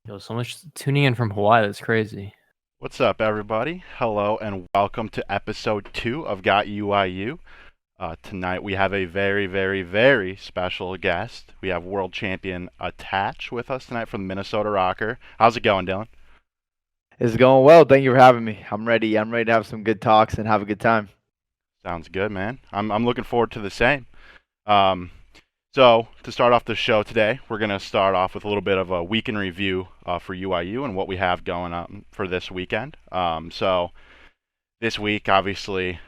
Yo, so much tuning in from Hawaii. That's crazy. What's up, everybody? Hello, and welcome to episode 2 of GOT UYU. Tonight we have a very, very, very special guest. We have world champion Attach with us tonight from the Minnesota Rokkr. How's it going, Dylan? It's going well. Thank you for having me. I'm ready. I'm ready to have some good talks and have a good time. Sounds good, man. I'm looking forward to the same. So to start off the show today, we're going to start off with a little bit of a week in review for UYU and what we have going on for this weekend. So this week, obviously,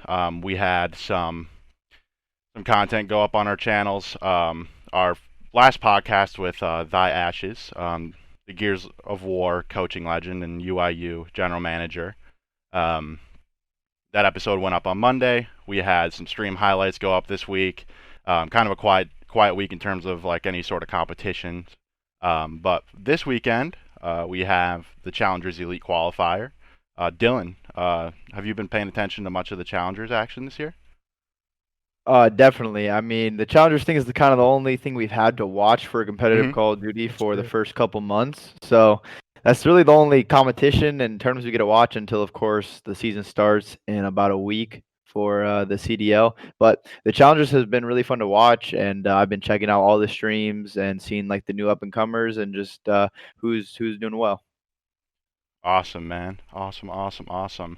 we had some content go up on our channels. Our last podcast with Thy Ashes, the Gears of War coaching legend and UYU general manager. That episode went up on Monday. We had some stream highlights go up this week. Kind of a quiet week in terms of like any sort of competitions. But this weekend, we have the Challengers Elite Qualifier. Dylan, have you been paying attention to much of the Challengers action this year? Definitely. I mean, the Challengers thing is the only thing we've had to watch for competitive Call of Duty for the first couple months. So that's really the only competition and tournaments we get to watch until, of course, the season starts in about a week for the CDL. But the Challengers has been really fun to watch, and I've been checking out all the streams and seeing like the new up and comers and just who's doing well. Awesome, man. Awesome.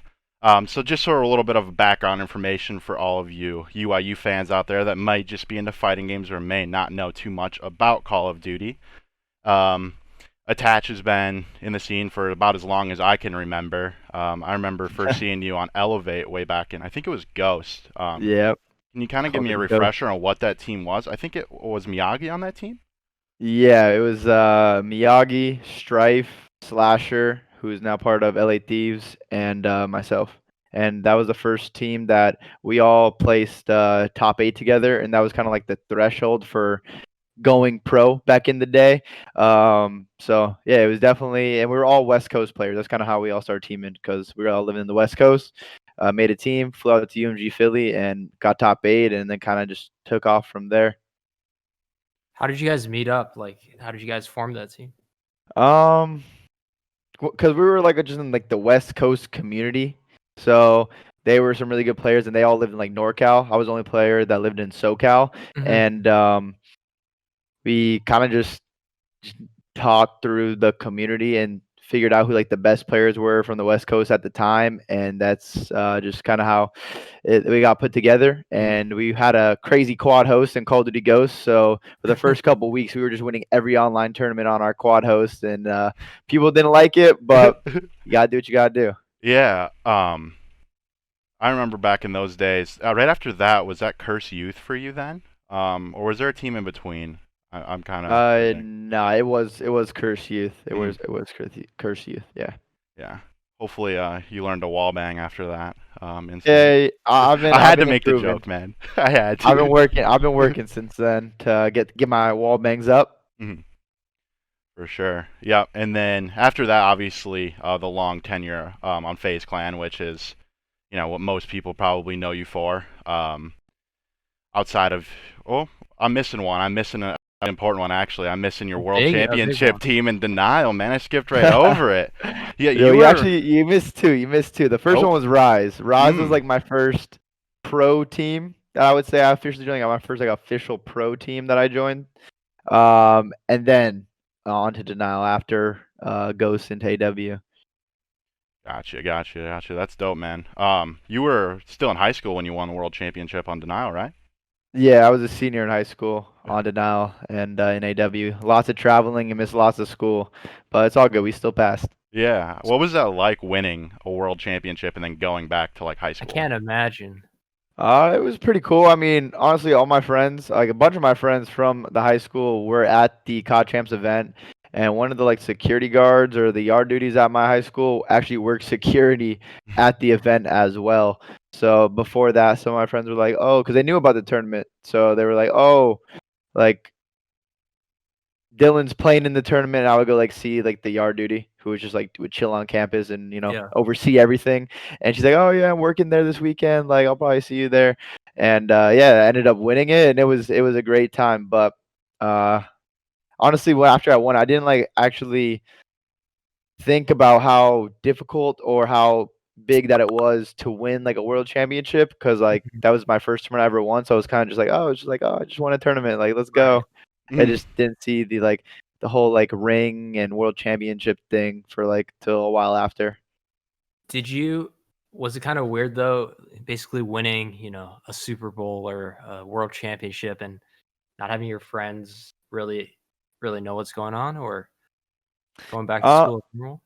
So just sort of a little bit of background information for all of you UYU fans out there that might just be into fighting games or may not know too much about Call of Duty. Attach has been in the scene for about as long as I can remember. I remember first seeing you on Elevate way back in, I think it was Ghost. Yep. Can you kind of give me a refresher on what that team was? I think it was Miyagi on that team? Yeah, it was Miyagi, Strife, Slasher, who is now part of LA Thieves, and myself. And that was the first team that we all placed top 8 together, and that was kind of like the threshold for going pro back in the day. So yeah, it was definitely, and we were all West Coast players. That's kind of how we all started teaming, because we were all living in the West Coast. Made a team, flew out to UMG Philly, and got top 8, and then kind of just took off from there. How did you guys meet up? Like, how did you guys form that team? Because we were like just in like the West Coast community, so they were some really good players, and they all lived in like NorCal. I was the only player that lived in SoCal, and we kind of just talked through the community and figured out who like the best players were from the West Coast at the time, and that's just kind of how we got put together. And we had a crazy quad host in Call of Duty Ghosts, so for the first couple weeks we were just winning every online tournament on our quad host, and people didn't like it, but you gotta do what you gotta do. Yeah. I remember back in those days. Right after that, was that Curse Youth for you then? Or was there a team in between? I'm kind of. No, it was Curse Youth. It was Curse Youth. Yeah. Yeah. Hopefully, you learned to wallbang after that. Yeah, I had to make the joke, man. I had to. I've been working since then to get my wallbangs up. Mm-hmm. For sure. Yeah. And then after that, obviously, the long tenure on FaZe Clan, which is, what most people probably know you for. Outside of, I'm missing one. I'm missing an important one, actually. I'm missing your world championship team in Denial, man. I skipped right over it. Yeah, you missed two. The first one was Rise. Rise was like my first pro team that I would say I officially joined. My first like official pro team that I joined. And then on to Denial after Ghost into AW. Gotcha. That's dope, man. You were still in high school when you won the world championship on Denial, right? Yeah, I was a senior in high school on Denial and in AW. Lots of traveling and missed lots of school, but it's all good. We still passed. Yeah. What was that like, winning a world championship and then going back to like high school? I can't imagine. It was pretty cool. I mean, honestly, all my friends, like a bunch of my friends from the high school, were at the COD Champs event. And one of the like security guards or the yard duties at my high school actually worked security at the event as well. So before that, some of my friends were like, "Oh," because they knew about the tournament. So they were like, "Oh, like Dylan's playing in the tournament." And I would go like see like the yard duty, who was just like would chill on campus and oversee everything. And she's like, "Oh yeah, I'm working there this weekend. Like I'll probably see you there." And I ended up winning it, and it was a great time. But honestly, after I won, I didn't like actually think about how difficult or how big that it was to win like a world championship, because like Mhm. that was my first tournament I ever won. So I was kind of just like, oh, it's just like, oh, I just won a tournament. Like, let's Right. go. I just didn't see the whole like ring and world championship thing for like till a while after. Was it kind of weird though, basically winning, a Super Bowl or a world championship and not having your friends really know what's going on, or going back to Uh, school as normal?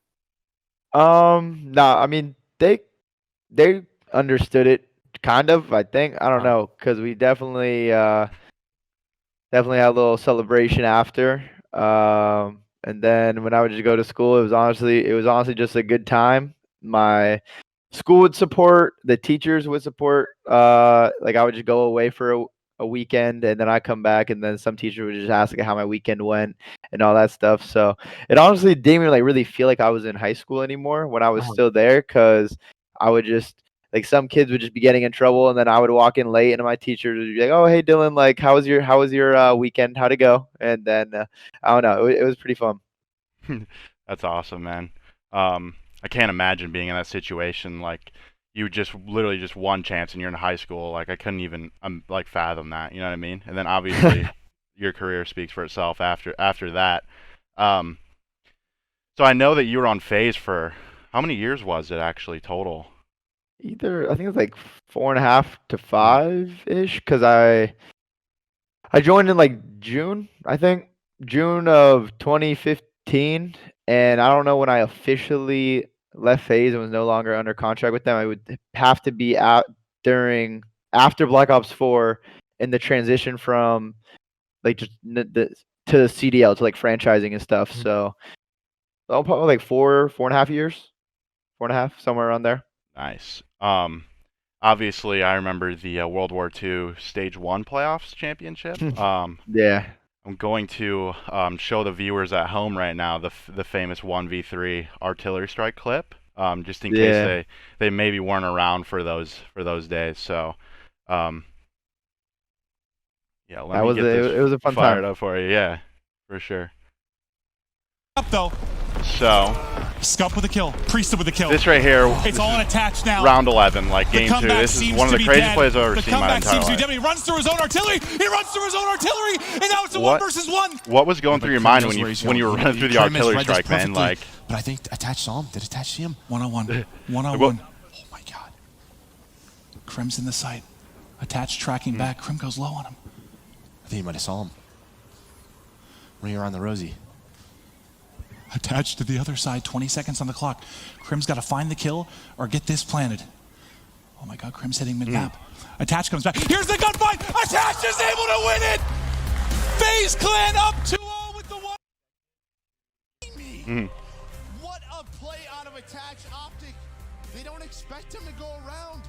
nah, I mean they understood it kind of. I think I don't Uh, know, because we definitely had a little celebration after. And then when I would just go to school, it was honestly just a good time. My school would support, the teachers would support. Like I would just go away for a weekend, and then I come back, and then some teacher would just ask like how my weekend went and all that stuff. So it honestly didn't even like really feel like I was in high school anymore when I was uh, still there, because I would just like some kids would just be getting in trouble, and then I would walk in late, and my teacher would be like, "Oh, hey Dylan, like how was your weekend? How'd it go?" And then I don't know, it was pretty fun. That's awesome, man. I can't imagine being in that situation. Like, you just literally just one chance and you're in high school. Like, I couldn't even like fathom that. You know what I mean? And then obviously your career speaks for itself after that. Um, so I know that you were on phase for how many years was it actually total? Either I think it was like 4.5 to Mm. 5 ish, because I joined in like June, I think June of 2015, and I don't know when I officially left phase and was no longer under contract with them. I would have to be out during after Black Ops 4 in the transition from like just to CDL to like franchising and stuff. mhm. So probably like 4.5 years, 4.5, somewhere around there. Nice. Obviously I remember the World War II Stage 1 playoffs championship. Yeah, I'm going to show the viewers at home right now the famous 1v3 artillery strike clip, just in case yeah. they maybe weren't around for those days. So, um, yeah, let That me was get this it was a fun fired time. up for you. Yeah, for sure. Up though. So Scup with a kill. Priest with a kill. this right here, It's all attached now. round 11, like The game 2. comeback This is seems one of to the be craziest dead. plays I've ever The seen in my comeback entire seems to be life. dead. He runs through his own artillery. He runs through his own artillery, and now it's a What- 1 versus 1. What was going through your mind when you were running through the Clem has artillery read this strike, man? perfectly, Like, but I think Attach saw him. Did Attach see him? 1-on-1. 1-on-1. What- Oh my god. Krim's in the sight. Attached tracking back. Krim goes low on him. I think he might have saw him. Running around the Rosie. Attached to the other side. 20 seconds on the clock. Krim's got to find the kill or get this planted. Oh my god, Krim's hitting mid-map. Attached comes back. Here's the gunfight. Attached is able to win it. FaZe Clan up 2-0 with the one. What a play out of Attach Optic. They don't expect him to go around.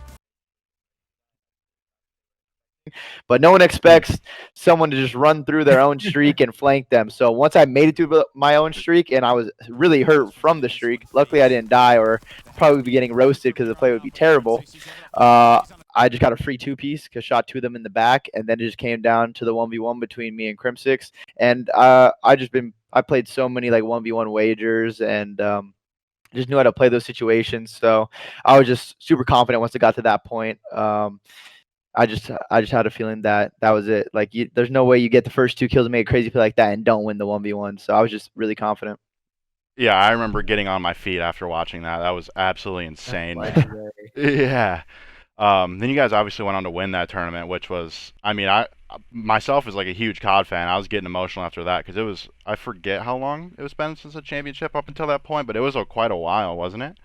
But no one expects someone to just run through their own streak and flank them. So once I made it through my own streak, and I was really hurt from the streak, luckily I didn't die or probably be getting roasted because the play would be terrible. I just got a free 2-piece because shot 2 of them in the back, and then it just came down to the 1v1 between me and Crim6. And I played so many like 1v1 wagers, and just knew how to play those situations. So I was just super confident once it got to that point. I just had a feeling that was it. Like, there's no way you get the first 2 kills and make a crazy play like that and don't win the 1v1. So I was just really confident. yeah, I remember getting on my feet after watching that. That was absolutely insane, man. Legendary. Yeah. Then you guys obviously went on to win that tournament, which was, I mean, I myself as like a huge COD fan, I was getting emotional after that because it was, I forget how long it was been since a championship up until that point, but it was quite a while, wasn't it?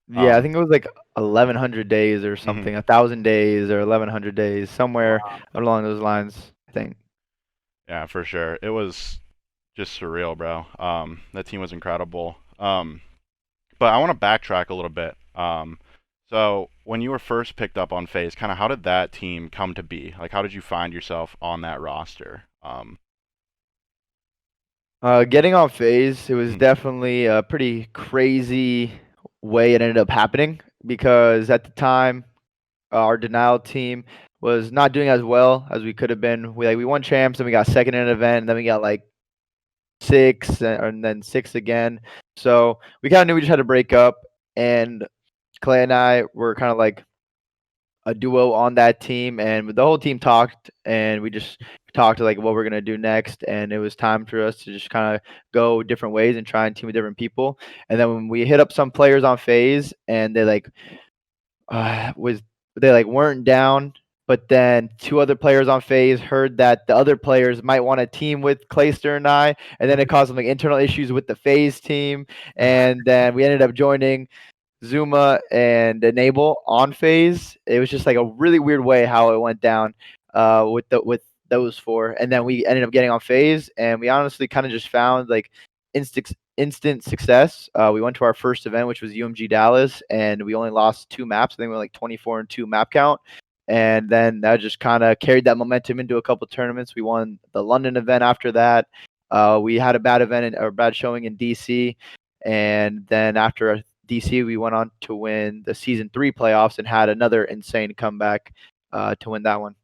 Yeah, I think it was like 1,100 days or something, 1,000 days or 1,100 days, somewhere along those lines, I think. Yeah, for sure. It was just surreal, bro. That team was incredible. But I want to backtrack a little bit. So when you were first picked up on FaZe, kind of how did that team come to be? Like, how did you find yourself on that roster? Getting on phase, it was definitely a pretty crazy way it ended up happening, because at the time, our denial team was not doing as well as we could have been. We won champs, and we got second in an event, and then we got like 6, and then 6 again. So we kind of knew we just had to break up. And Clay and I were kind of like a duo on that team, and the whole team talked, and we just talked like what we're gonna do next, and it was time for us to just kind of go different ways and try and team with different people. And then when we hit up some players on phase, and they like was they like weren't down, but then 2 other players on phase heard that the other players might want to team with Clayster and I, and then it caused some like internal issues with the phase team, and then we ended up joining Zuma and Enable on phase. It was just like a really weird way how it went down with those 4, and then we ended up getting on phase, and we honestly kind of just found like instant success. We went to our first event, which was UMG Dallas, and we only lost 2 maps. I think we were like 24-2 map count. And then that just kind of carried that momentum into a couple tournaments. We won the London event after that. We had a bad event or bad showing in DC, and then after DC, we went on to win the season 3 playoffs and had another insane comeback to win that one.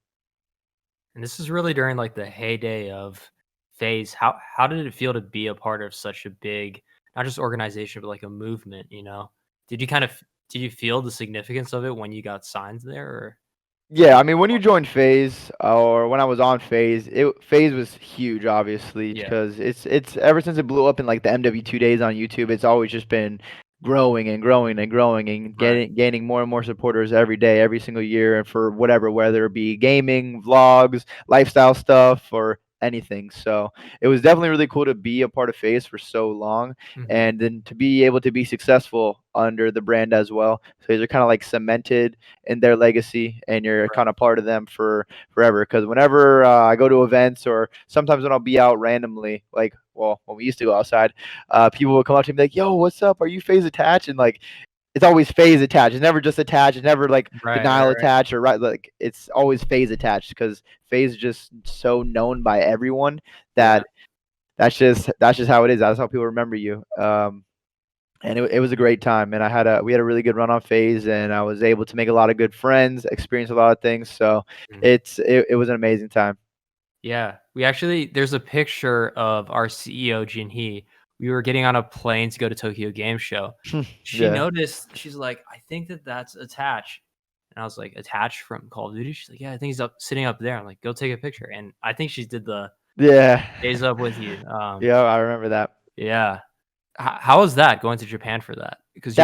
And this is really during like the heyday of phase. How did it feel to be a part of such a big, not just organization, but like a movement? Did you feel the significance of it when you got signed there? Or? Yeah, I mean, when you joined phase, or when I was on phase, phase was huge, obviously, Yeah. because it's ever since it blew up in like the MW2 days on YouTube, it's always just been growing and growing and growing and gaining more and more supporters every day, every single year, and for whatever, whether it be gaming, vlogs, lifestyle stuff, or anything. So it was definitely really cool to be a part of phase for so long, and then to be able to be successful under the brand as well. So they're kind of like cemented in their legacy, and you're kind of part of them for forever. Because whenever I go to events, or sometimes when I'll be out randomly, like when we used to go outside, people will come up to me like, "Yo, what's up? Are you phase attached?" And like, it's always phase attached. It's never just attached. It's never like denial attached or like it's always phase attached, because phase is just so known by everyone that that's just how it is. That's how people remember you. And it was a great time, and we had a really good run on phase, and I was able to make a lot of good friends, experience a lot of things. So it was an amazing time. Yeah, there's a picture of our CEO Jinhee. We were getting on a plane to go to Tokyo Game Show. She noticed. She's like, "I think that's attached." And I was like, "Attached from Call of Duty?" She's like, "Yeah, I think he's sitting up there." I'm like, "Go take a picture." And I think she did the days up with you. Yeah, I remember that. Yeah. How was that going to Japan for that? Because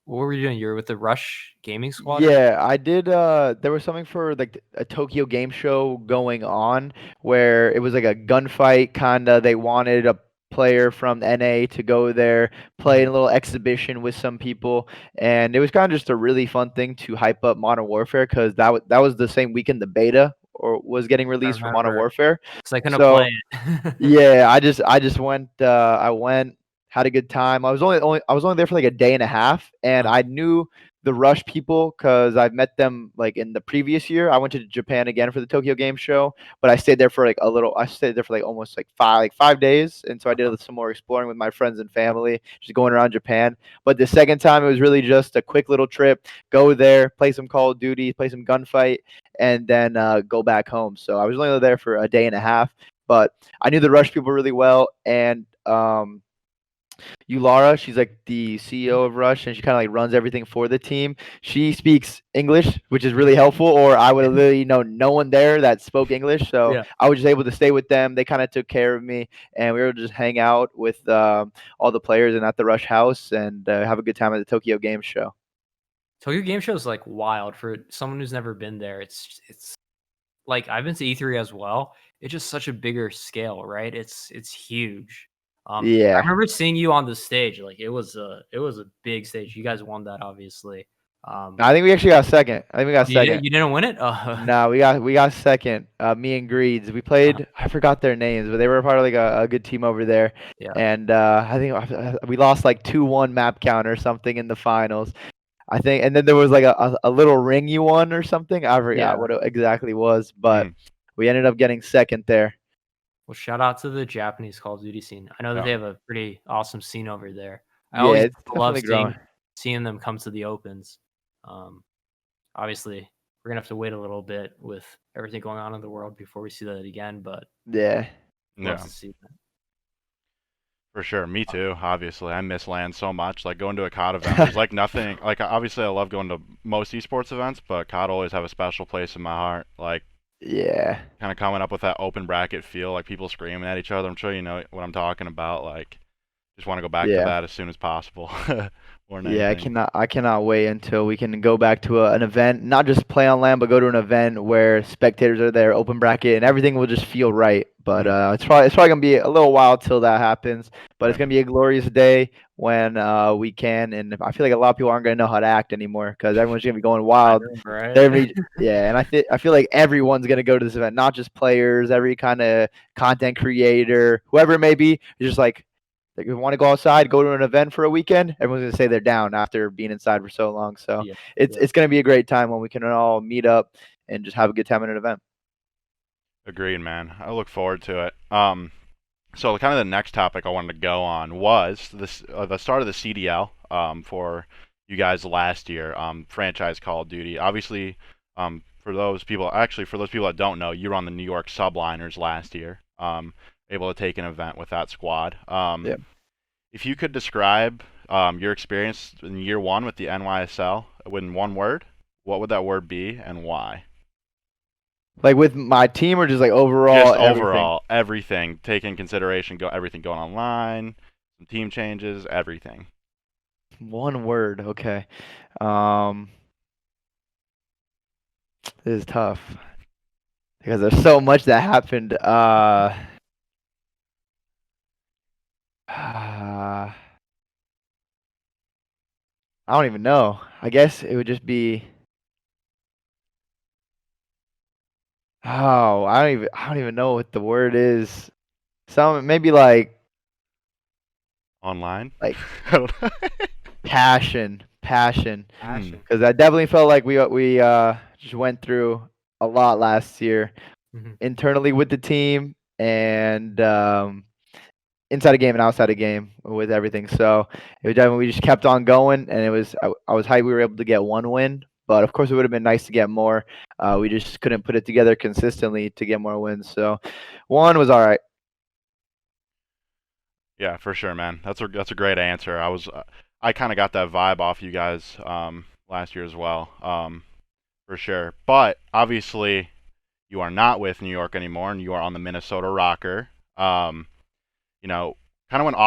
what were you doing? You were with the Rush Gaming Squad? Yeah, I did. There was something for like a Tokyo Game Show going on where it was like a gunfight kinda. They wanted a player from NA to go there, play in a little exhibition with some people, and it was kind of just a really fun thing to hype up Modern Warfare, because that was the same weekend the beta or was getting released for Modern Warfare. Because I couldn't play it. Yeah, I just went. I went, had a good time. I was only there for like a day and a half, and I knew the Rush people because I've met them like in the previous year. I went to Japan again for the Tokyo Game Show, but I stayed there for like I stayed there for like almost like 5 days, and so I did some more exploring with my friends and family, just going around Japan. But the second time, it was really just a quick little trip. Go there, play some Call of Duty, play some gunfight, and then go back home. So I was only there for a day and a half. But I knew the Rush people really well, and Yulara, she's like the CEO of Rush, and she kind of like runs everything for the team. She speaks English, which is really helpful, or I would have literally known no one there that spoke English. So I was just able to stay with them. They kind of took care of me, and we were just hang out with all the players and at the Rush house and have a good time at the Tokyo Game Show. Tokyo Game Show is like wild for someone who's never been there. It's like I've been to E3 as well. It's just such a bigger scale, right? It's huge. I remember seeing you on the stage. Like it was a big stage. You guys won that, obviously. I think we actually got second. I think we got second. You didn't win it? No, we got second. Me and Greeds. We played. I forgot their names, but they were part of like a good team over there. Yeah. And I think we lost like 2-1 map count or something in the finals, I think. And then there was like a little ring you won or something. I forgot what it exactly was, but we ended up getting second there. Well, shout out to the Japanese Call of Duty scene. I know that they have a pretty awesome scene over there. I always love seeing them come to the opens. Obviously, we're gonna have to wait a little bit with everything going on in the world before we see that again. But yeah, love to see that. For sure, me too. Obviously, I miss LAN so much. Like going to a COD event, there's like nothing. Like obviously, I love going to most esports events, but COD always have a special place in my heart. Like Yeah. kind of coming up with that open bracket feel, like people screaming at each other. I'm sure you know what I'm talking about. Like just want to go back to Yeah. that as soon as possible. More than Yeah, anything. I cannot wait until we can go back to an event, not just play on LAN, but go to an event where spectators are there, open bracket, and everything will just feel right. But it's probably gonna be a little while till that happens. But it's Right. gonna be a glorious day when we can, and I feel like a lot of people aren't gonna know how to act anymore because everyone's gonna be going wild. Right? They're gonna be, yeah, and I feel like everyone's gonna go to this event, not just players, every kind of content creator, whoever it may be, is just like. Like, if you want to go outside, go to an event for a weekend, everyone's gonna say they're down after being inside for so long. So Yeah. it's gonna be a great time when we can all meet up and just have a good time at an event. Agreed, man. I look forward to it. So kind of the next topic I wanted to go on was this the start of the CDL for you guys last year, franchise Call of Duty. Obviously, for those people that don't know, you were on the New York Subliners last year, able to take an event with that squad. Yeah. If you could describe your experience in year one with the NYSL in one word, what would that word be and why? Like with my team or just like overall? Just everything? overall, everything, take in consideration, everything going online, some team changes, everything. One word, okay. This is tough because there's so much that happened. I don't even know. I guess it would just be. Oh, I don't even know what the word is. Some maybe like Online? Like- I don't know. passion, Passion. because I definitely felt like we just went through a lot last year Mhm. internally with the team and inside the game and outside the game with everything. So it was definitely we just kept on going, and I was hyped we were able to get one win. But of course, it would have been nice to get more. We just couldn't put it together consistently to get more wins. So one was all right. Yeah, for sure, man. That's a great answer. I kind of got that vibe off you guys last year as well, for sure. But obviously, you are not with New York anymore, and you are on the Minnesota Rokkr. You know, kind of when the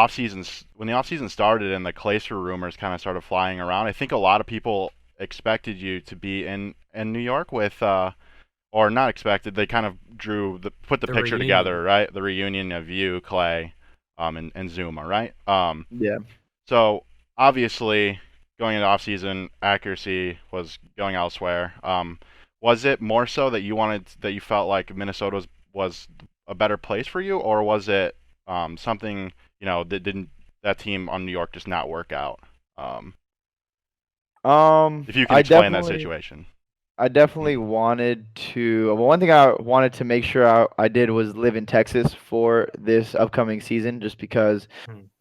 off season started and the Glacier rumors kind of started flying around, I think a lot of people expected you to be in New York with or not expected. They kind of put the The picture reunion. together, right? The reunion of you, Clay, and Zuma, right? Yeah. So obviously, going into off season, accuracy was going elsewhere. Was it more so that you felt like Minnesota was a better place for you, or was it something that team on New York just not work out? If you can explain that situation. I definitely wanted to. Well, one thing I wanted to make sure I did was live in Texas for this upcoming season, just because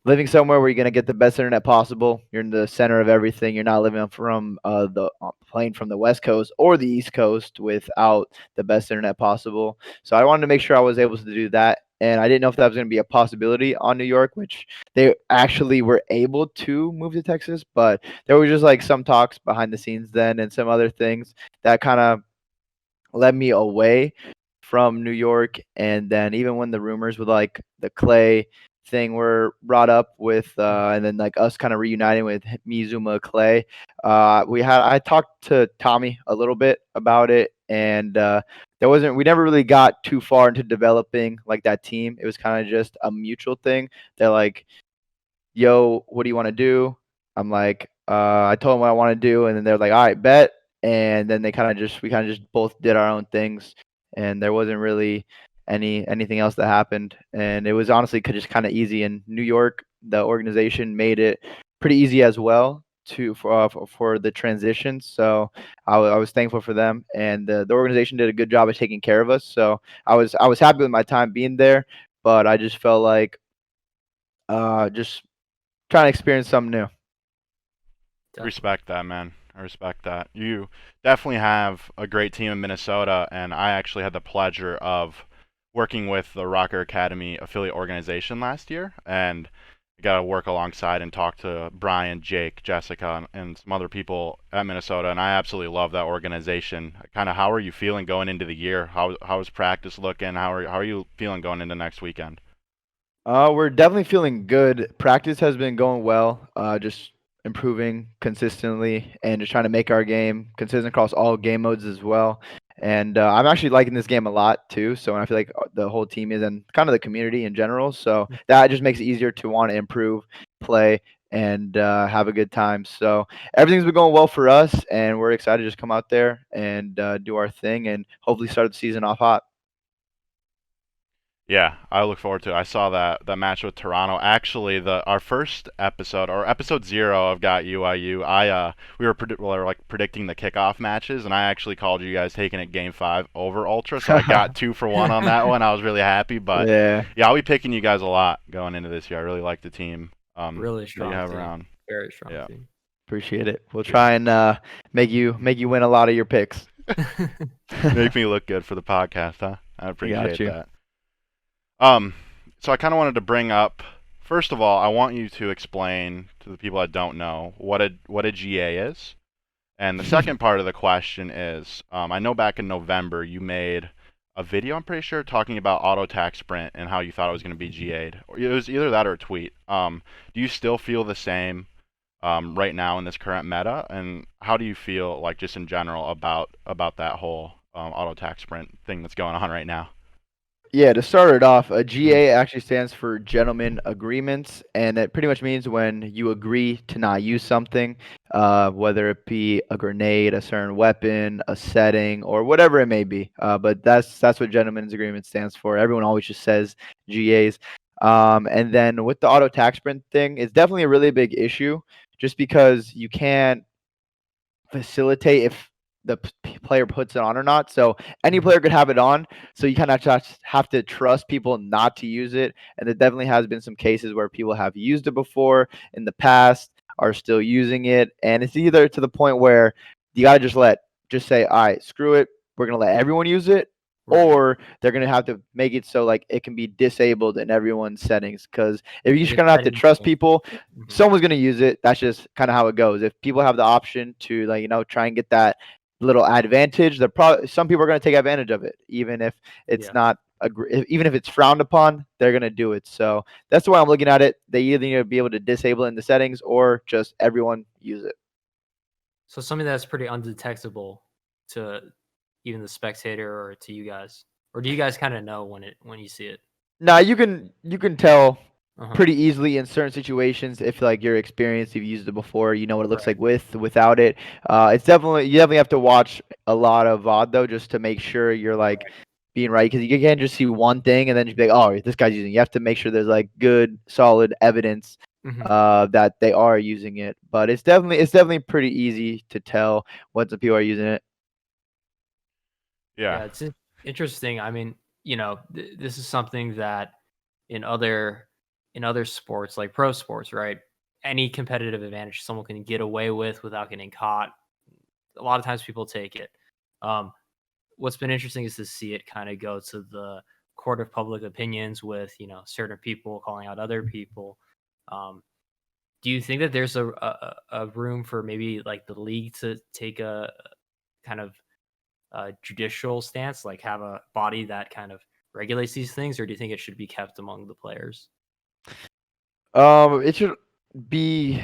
living somewhere where you're gonna get the best internet possible, you're in the center of everything. You're not living from the plane from the West Coast or the East Coast without the best internet possible. So I wanted to make sure I was able to do that, and I didn't know if that was gonna be a possibility on New York, which they actually were able to move to Texas, but there were just like some talks behind the scenes then and some other things that kind of led me away from New York. And then even when the rumors with like the Clay thing were brought up with and then like us kind of reuniting with me, Zuma, Clay, I talked to Tommy a little bit about it, and we never really got too far into developing like that team. It was kind of just a mutual thing. They're like, yo, what do you want to do? I'm like, I told them what I want to do, and then they're like, all right, bet. And then we kind of just both did our own things, and there wasn't really anything else that happened. And it was honestly just kind of easy. In New York, the organization made it pretty easy as well for the transition. So I was thankful for them, and the organization did a good job of taking care of us. So I was happy with my time being there, but I just felt like just trying to experience something new. Respect that, man. I respect that. You definitely have a great team in Minnesota, and I actually had the pleasure of working with the Rokkr Academy affiliate organization last year, and got to work alongside and talk to Brian, Jake, Jessica, and some other people at Minnesota, and I absolutely love that organization. Kind of, how are you feeling going into the year? How is practice looking? How are you feeling going into next weekend? We're definitely feeling good. Practice has been going well. Just improving consistently and just trying to make our game consistent across all game modes as well. And I'm actually liking this game a lot too. So I feel like the whole team is, and kind of the community in general. So that just makes it easier to want to improve, play, and have a good time. So everything's been going well for us, and we're excited to just come out there and do our thing and hopefully start the season off hot. Yeah, I look forward to it. I saw that match with Toronto. Actually, our first episode, or episode 0 of GOT UYU, we were predicting the kickoff matches, and I actually called you guys taking it Game 5 over Ultra, so I got 2 for 1 on that one. I was really happy, but yeah, I'll be picking you guys a lot going into this year. I really like the team. Really strong that you have team. around. Very strong team. Appreciate it. We'll try and make you win a lot of your picks. Make me look good for the podcast, huh? I appreciate that. So I kind of wanted to bring up, first of all, I want you to explain to the people that don't know what a GA is. And the second part of the question is, I know back in November you made a video, I'm pretty sure, talking about auto attack sprint and how you thought it was going to be GA'd. It was either that or a tweet. Do you still feel the same right now in this current meta? And how do you feel, like, just in general about that whole auto attack sprint thing that's going on right now? Yeah, to start it off, a GA actually stands for Gentleman Agreements, and it pretty much means when you agree to not use something, whether it be a grenade, a certain weapon, a setting, or whatever it may be. But that's what Gentleman's Agreement stands for. Everyone always just says GAs. And then with the auto attack sprint thing, it's definitely a really big issue, just because you can't facilitate if the player puts it on or not. So any player could have it on. So you kind of just have to trust people not to use it. And there definitely has been some cases where people have used it before in the past, are still using it. And it's either to the point where you got to just say, all right, screw it. We're going to let everyone use it. Right. Or they're going to have to make it so like it can be disabled in everyone's settings. Because if you're just going to have to trust people, someone's going to use it. That's just kind of how it goes. If people have the option to, like, try and get that little advantage, some people are going to take advantage of it, even if it's not even if it's frowned upon, they're going to do it. So that's the way I'm looking at it. They either need to be able to disable it in the settings or just everyone use it. So something that's pretty undetectable to even the spectator or to you guys, or do you guys kind of know when you see it? Nah, you can tell pretty easily in certain situations if, like, you're experienced, you've used it before, you know what it looks like without it. It's you definitely have to watch a lot of VOD though, just to make sure you're like being right, because you can't just see one thing and then just be like, oh, this guy's using it. You have to make sure there's like good solid evidence that they are using it. But it's definitely pretty easy to tell when some people are using it. Yeah, it's interesting. I mean, this is something that in other sports, like pro sports, right? Any competitive advantage someone can get away with without getting caught, a lot of times people take it. What's been interesting is to see it kind of go to the court of public opinions with, certain people calling out other people. Do you think that there's a room for maybe like the league to take a kind of judicial stance, like have a body that kind of regulates these things, or do you think it should be kept among the players? It should be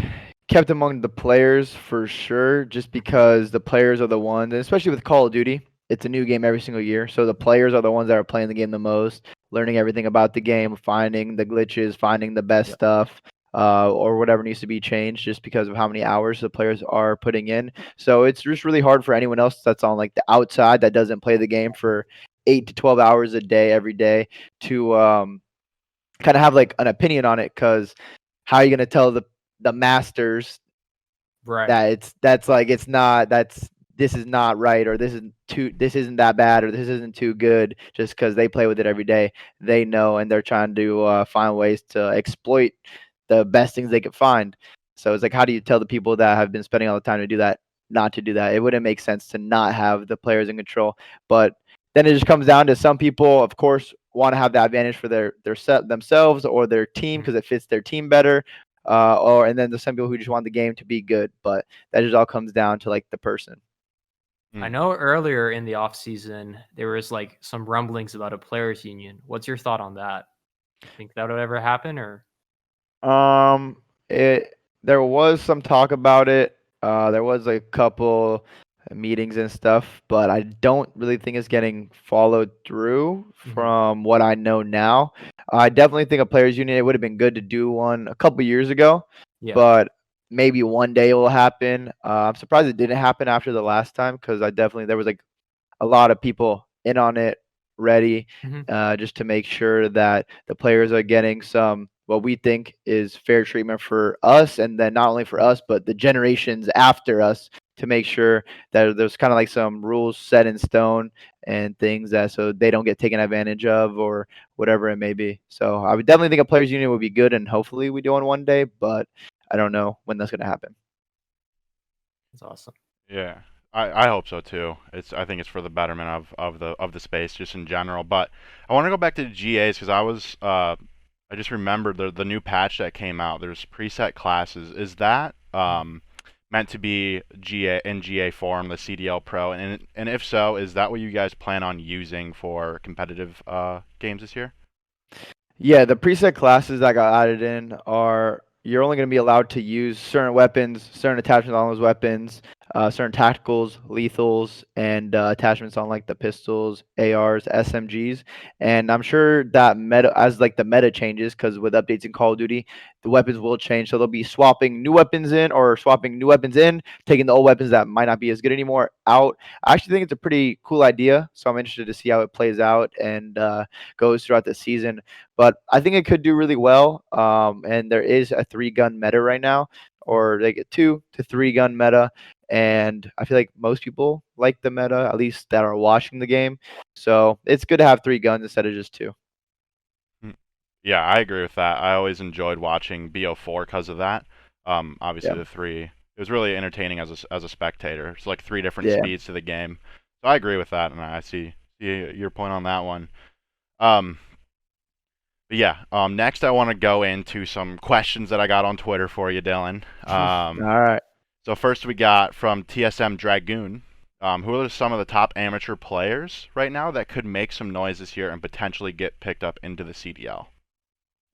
kept among the players for sure, just because the players are the ones, and especially with Call of Duty, it's a new game every single year. So the players are the ones that are playing the game the most, learning everything about the game, finding the glitches, finding the best stuff, or whatever needs to be changed, just because of how many hours the players are putting in. So it's just really hard for anyone else that's on like the outside that doesn't play the game for 8 to 12 hours a day every day to kind of have like an opinion on it, because how are you going to tell the masters that this is not right, or this isn't that bad, or this isn't too good, just because they play with it every day? They know, and they're trying to find ways to exploit the best things they could find. So it's like, how do you tell the people that have been spending all the time to do that not to do that? It wouldn't make sense to not have the players in control. But then it just comes down to some people, of course, want to have the advantage for their set themselves or their team because it fits their team better. And then there's some people who just want the game to be good, but that just all comes down to like the person. I know earlier in the off season there was like some rumblings about a players union. What's your thought on that? Think that would ever happen, or? There was some talk about it. There was a couple meetings and stuff, but I don't really think it's getting followed through from what I know now. I definitely think a players union, it would have been good to do one a couple years ago, but maybe one day it will happen. I'm surprised it didn't happen after the last time because there was like a lot of people in on it ready just to make sure that the players are getting some what we think is fair treatment for us, and then not only for us but the generations after us, to make sure that there's kind of like some rules set in stone and things that so they don't get taken advantage of or whatever it may be. So I would definitely think a players union would be good, and hopefully we do one day, but I don't know when that's going to happen. That's awesome. Yeah. I hope so too. I think it's for the betterment of the space just in general. But I want to go back to the GAs because I just remembered the new patch that came out. There's preset classes. Is that meant to be GA form, the CDL Pro? And if so, is that what you guys plan on using for competitive games this year? Yeah, the preset classes that got added in are you're only going to be allowed to use certain weapons, certain attachments on those weapons, certain tacticals, lethals, and attachments on like the pistols, ARs, SMGs. And I'm sure that as like the meta changes, because with updates in Call of Duty, the weapons will change. So they'll be swapping new weapons in or swapping new weapons in, taking the old weapons that might not be as good anymore out. I actually think it's a pretty cool idea. So I'm interested to see how it plays out and goes throughout the season. But I think it could do really well. And there is a 3-gun meta right now, or like a 2 to 3-gun meta. And I feel like most people like the meta, at least that are watching the game. So it's good to have 3 guns instead of just 2. Yeah, I agree with that. I always enjoyed watching BO4 because of that. Obviously, the 3, it was really entertaining as a spectator. It's like 3 different speeds to the game. So I agree with that, and I see your point on that one. But yeah, next I want to go into some questions that I got on Twitter for you, Dylan. All right. So first we got from TSM Dragoon. Who are some of the top amateur players right now that could make some noise this year and potentially get picked up into the CDL?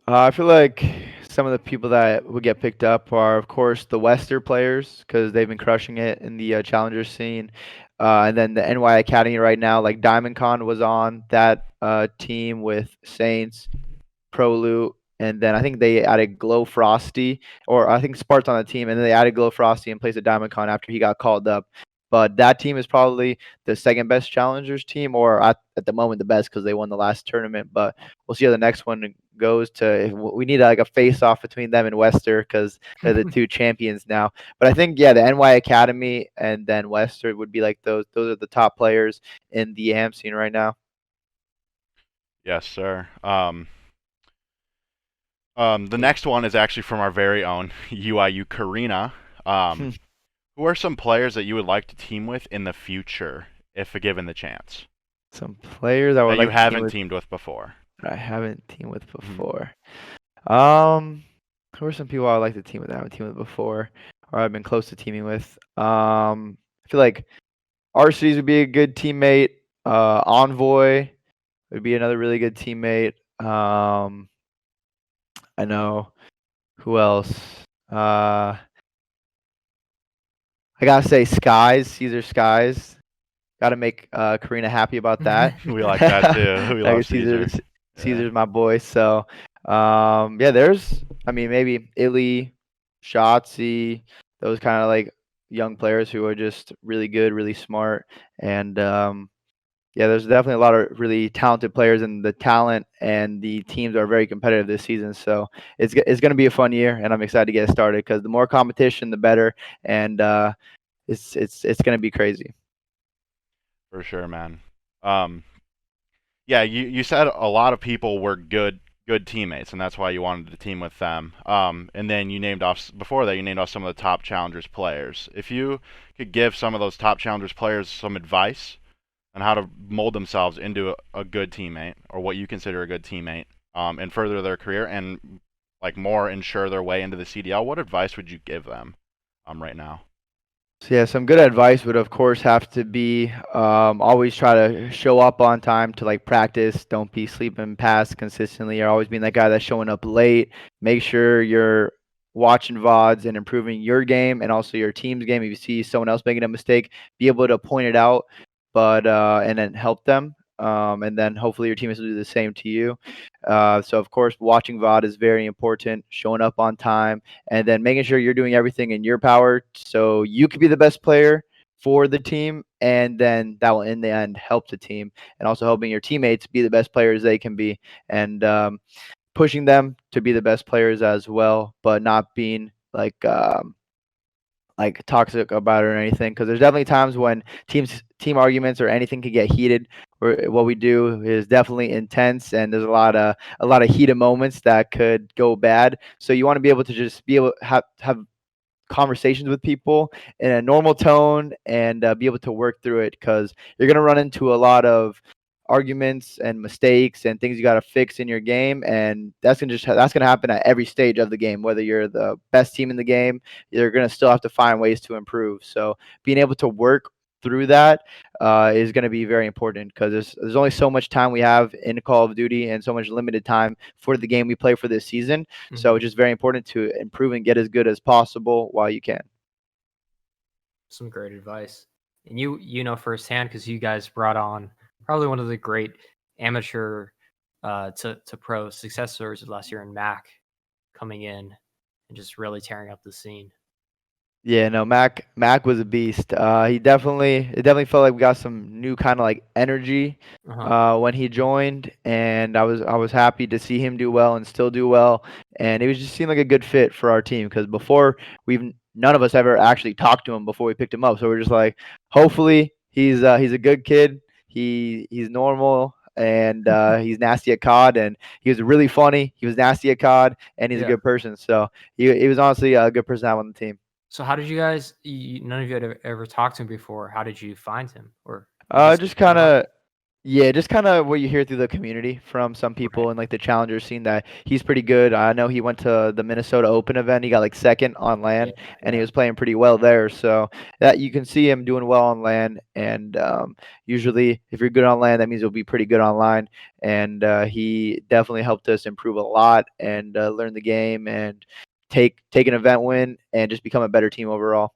I feel like some of the people that would get picked up are, of course, the Western players because they've been crushing it in the challenger scene. And then the NY Academy right now, like DiamondCon was on that team with Saints, ProLoot, and then I think they added Glow Frosty, or I think Spart's on the team, and then they added Glow Frosty in place of DiamondCon after he got called up. But that team is probably the second best challengers team, or at the moment the best because they won the last tournament. But we'll see how the next one goes. We need like a face-off between them and Western because they're the 2 champions now. But I think the NY Academy and then Western would be like those. Those are the top players in the AM scene right now. Yes, sir. The next one is actually from our very own UIU Karina. Who are some players that you would like to team with in the future, if given the chance? Some players that you haven't teamed with before. I haven't teamed with before. Who are some people I would like to team with that I haven't teamed with before, or I've been close to teaming with? I feel like Arcees would be a good teammate. Envoy would be another really good teammate. I know. Who else? I gotta say Caesar Skies. Gotta make Karina happy about that. We like that too. We love Caesar. Caesar's my boy. So there's maybe Illy, Shotzi, those kind of like young players who are just really good, really smart, and there's definitely a lot of really talented players, and the talent and the teams are very competitive this season. So it's going to be a fun year, and I'm excited to get started because the more competition, the better, and it's going to be crazy. For sure, man. You said a lot of people were good teammates, and that's why you wanted to team with them. And then you named off some of the top challengers players. If you could give some of those top challengers players some advice, and how to mold themselves into a good teammate, or what you consider a good teammate, and further their career and like more ensure their way into the CDL, what advice would you give them right now? So yeah, some good advice would of course have to be always try to show up on time to like practice. Don't be sleeping past consistently. You're always being that guy that's showing up late. Make sure you're watching VODs and improving your game and also your team's game. If you see someone else making a mistake, be able to point it out, but and then help them. And then hopefully your teammates will do the same to you. So of course, watching VOD is very important. Showing up on time, and then making sure you're doing everything in your power so you could be the best player for the team, and then that will in the end help the team, and also helping your teammates be the best players they can be, and pushing them to be the best players as well, but not being like toxic about it or anything, because there's definitely times when team arguments or anything can get heated. What we do is definitely intense, and there's a lot of heated moments that could go bad. So you want to be able to just be able to have conversations with people in a normal tone, and be able to work through it, because you're going to run into a lot of arguments and mistakes and things you got to fix in your game, and that's going to happen at every stage of the game. Whether you're the best team in the game, you're going to still have to find ways to improve. So being able to work through that is going to be very important, because there's only so much time we have in Call of Duty and so much limited time for the game we play for this season. So it's just very important to improve and get as good as possible while you can. Some great advice. And you know firsthand, because you guys brought on probably one of the great amateur to pro success stories of last year in Mac, coming in and just really tearing up the scene. Yeah, no, Mac was a beast. It definitely felt like we got some new kind of like energy when he joined, and I was happy to see him do well and still do well, and it was just seemed like a good fit for our team, because before none of us ever actually talked to him before we picked him up, so we're just like, hopefully he's a good kid. He's normal, and he's nasty at COD, and he was really funny. He was nasty at COD, and he's a good person. So he was honestly a good person to have on the team. So how did you guys? None of you had ever talked to him before. How did you find him? Or just kind of what you hear through the community from some people in like the challenger scene, that he's pretty good. I know he went to the Minnesota Open event. He got like second on LAN, and he was playing pretty well there. So that you can see him doing well on LAN, and usually if you're good on LAN, that means you'll be pretty good online. And he definitely helped us improve a lot and learn the game and take an event win and just become a better team overall.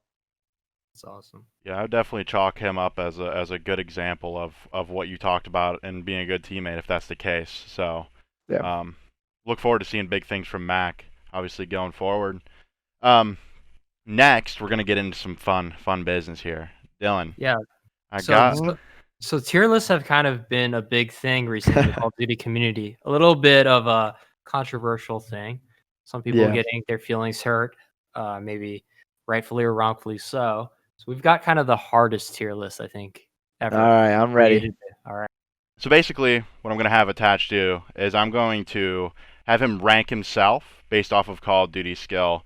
That's awesome. Yeah, I would definitely chalk him up as a good example of what you talked about and being a good teammate, if that's the case. So, look forward to seeing big things from Mac, obviously, going forward. Next, we're gonna get into some fun business here, Dylan. Yeah. So tier lists have kind of been a big thing recently in the Call of Duty community. A little bit of a controversial thing. Some people getting their feelings hurt, maybe rightfully or wrongfully so. So we've got kind of the hardest tier list, I think, ever. All right, I'm ready. All right. So basically, what I'm going to have attached to is I'm going to have him rank himself based off of Call of Duty skill.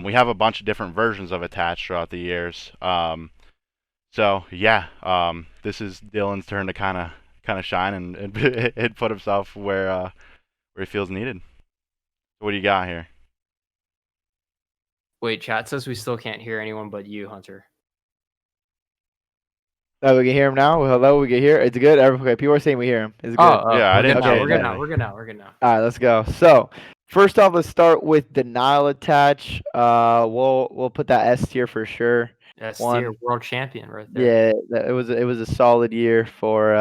We have a bunch of different versions of attached throughout the years. So yeah, this is Dylan's turn to kind of shine and put himself where he feels needed. What do you got here? Wait, chat says we still can't hear anyone but you, Hunter. Oh, we can hear him now. Hello, we can hear. It's good. Okay, people are saying we hear him. It's good. Yeah, I didn't. Okay, we're good now. We're good now. All right, let's go. So, first off, let's start with denial attach. We'll put that S tier for sure. S tier, world champion, right there. Yeah, it was a solid year for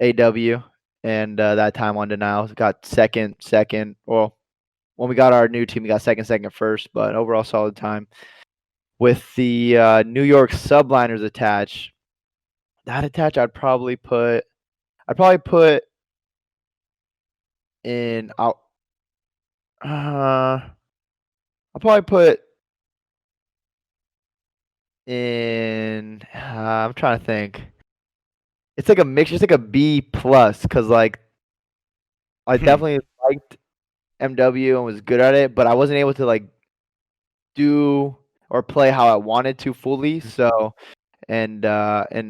AW, and that time on denial got second. Well, when we got our new team, we got second first, but overall solid time. With the New York subliners attach, I'd probably put in I'll probably put in I'm trying to think. It's like a mix, just like a B plus, because like I definitely liked MW and was good at it, but I wasn't able to like do or play how I wanted to fully. So and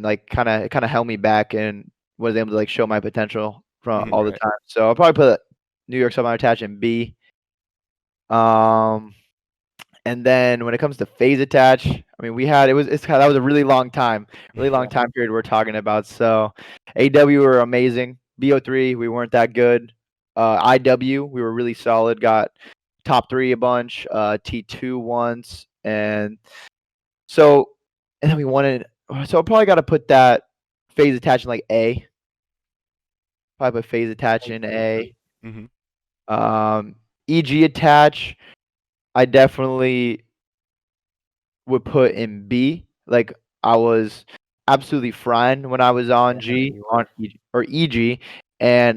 like kind of held me back and was able to like show my potential from all the time. So I'll probably put New York Sub Attach in B. And then when it comes to phase attach, I mean, that was a really long time period we're talking about. So AW were amazing. BO3, we weren't that good. IW, we were really solid. Got top 3 a bunch. T2 once, and then we wanted. So I probably got to put that phase attach in like A. Probably put phase attach in A. EG attach, I definitely would put in B. Like I was absolutely fine when I was on or EG,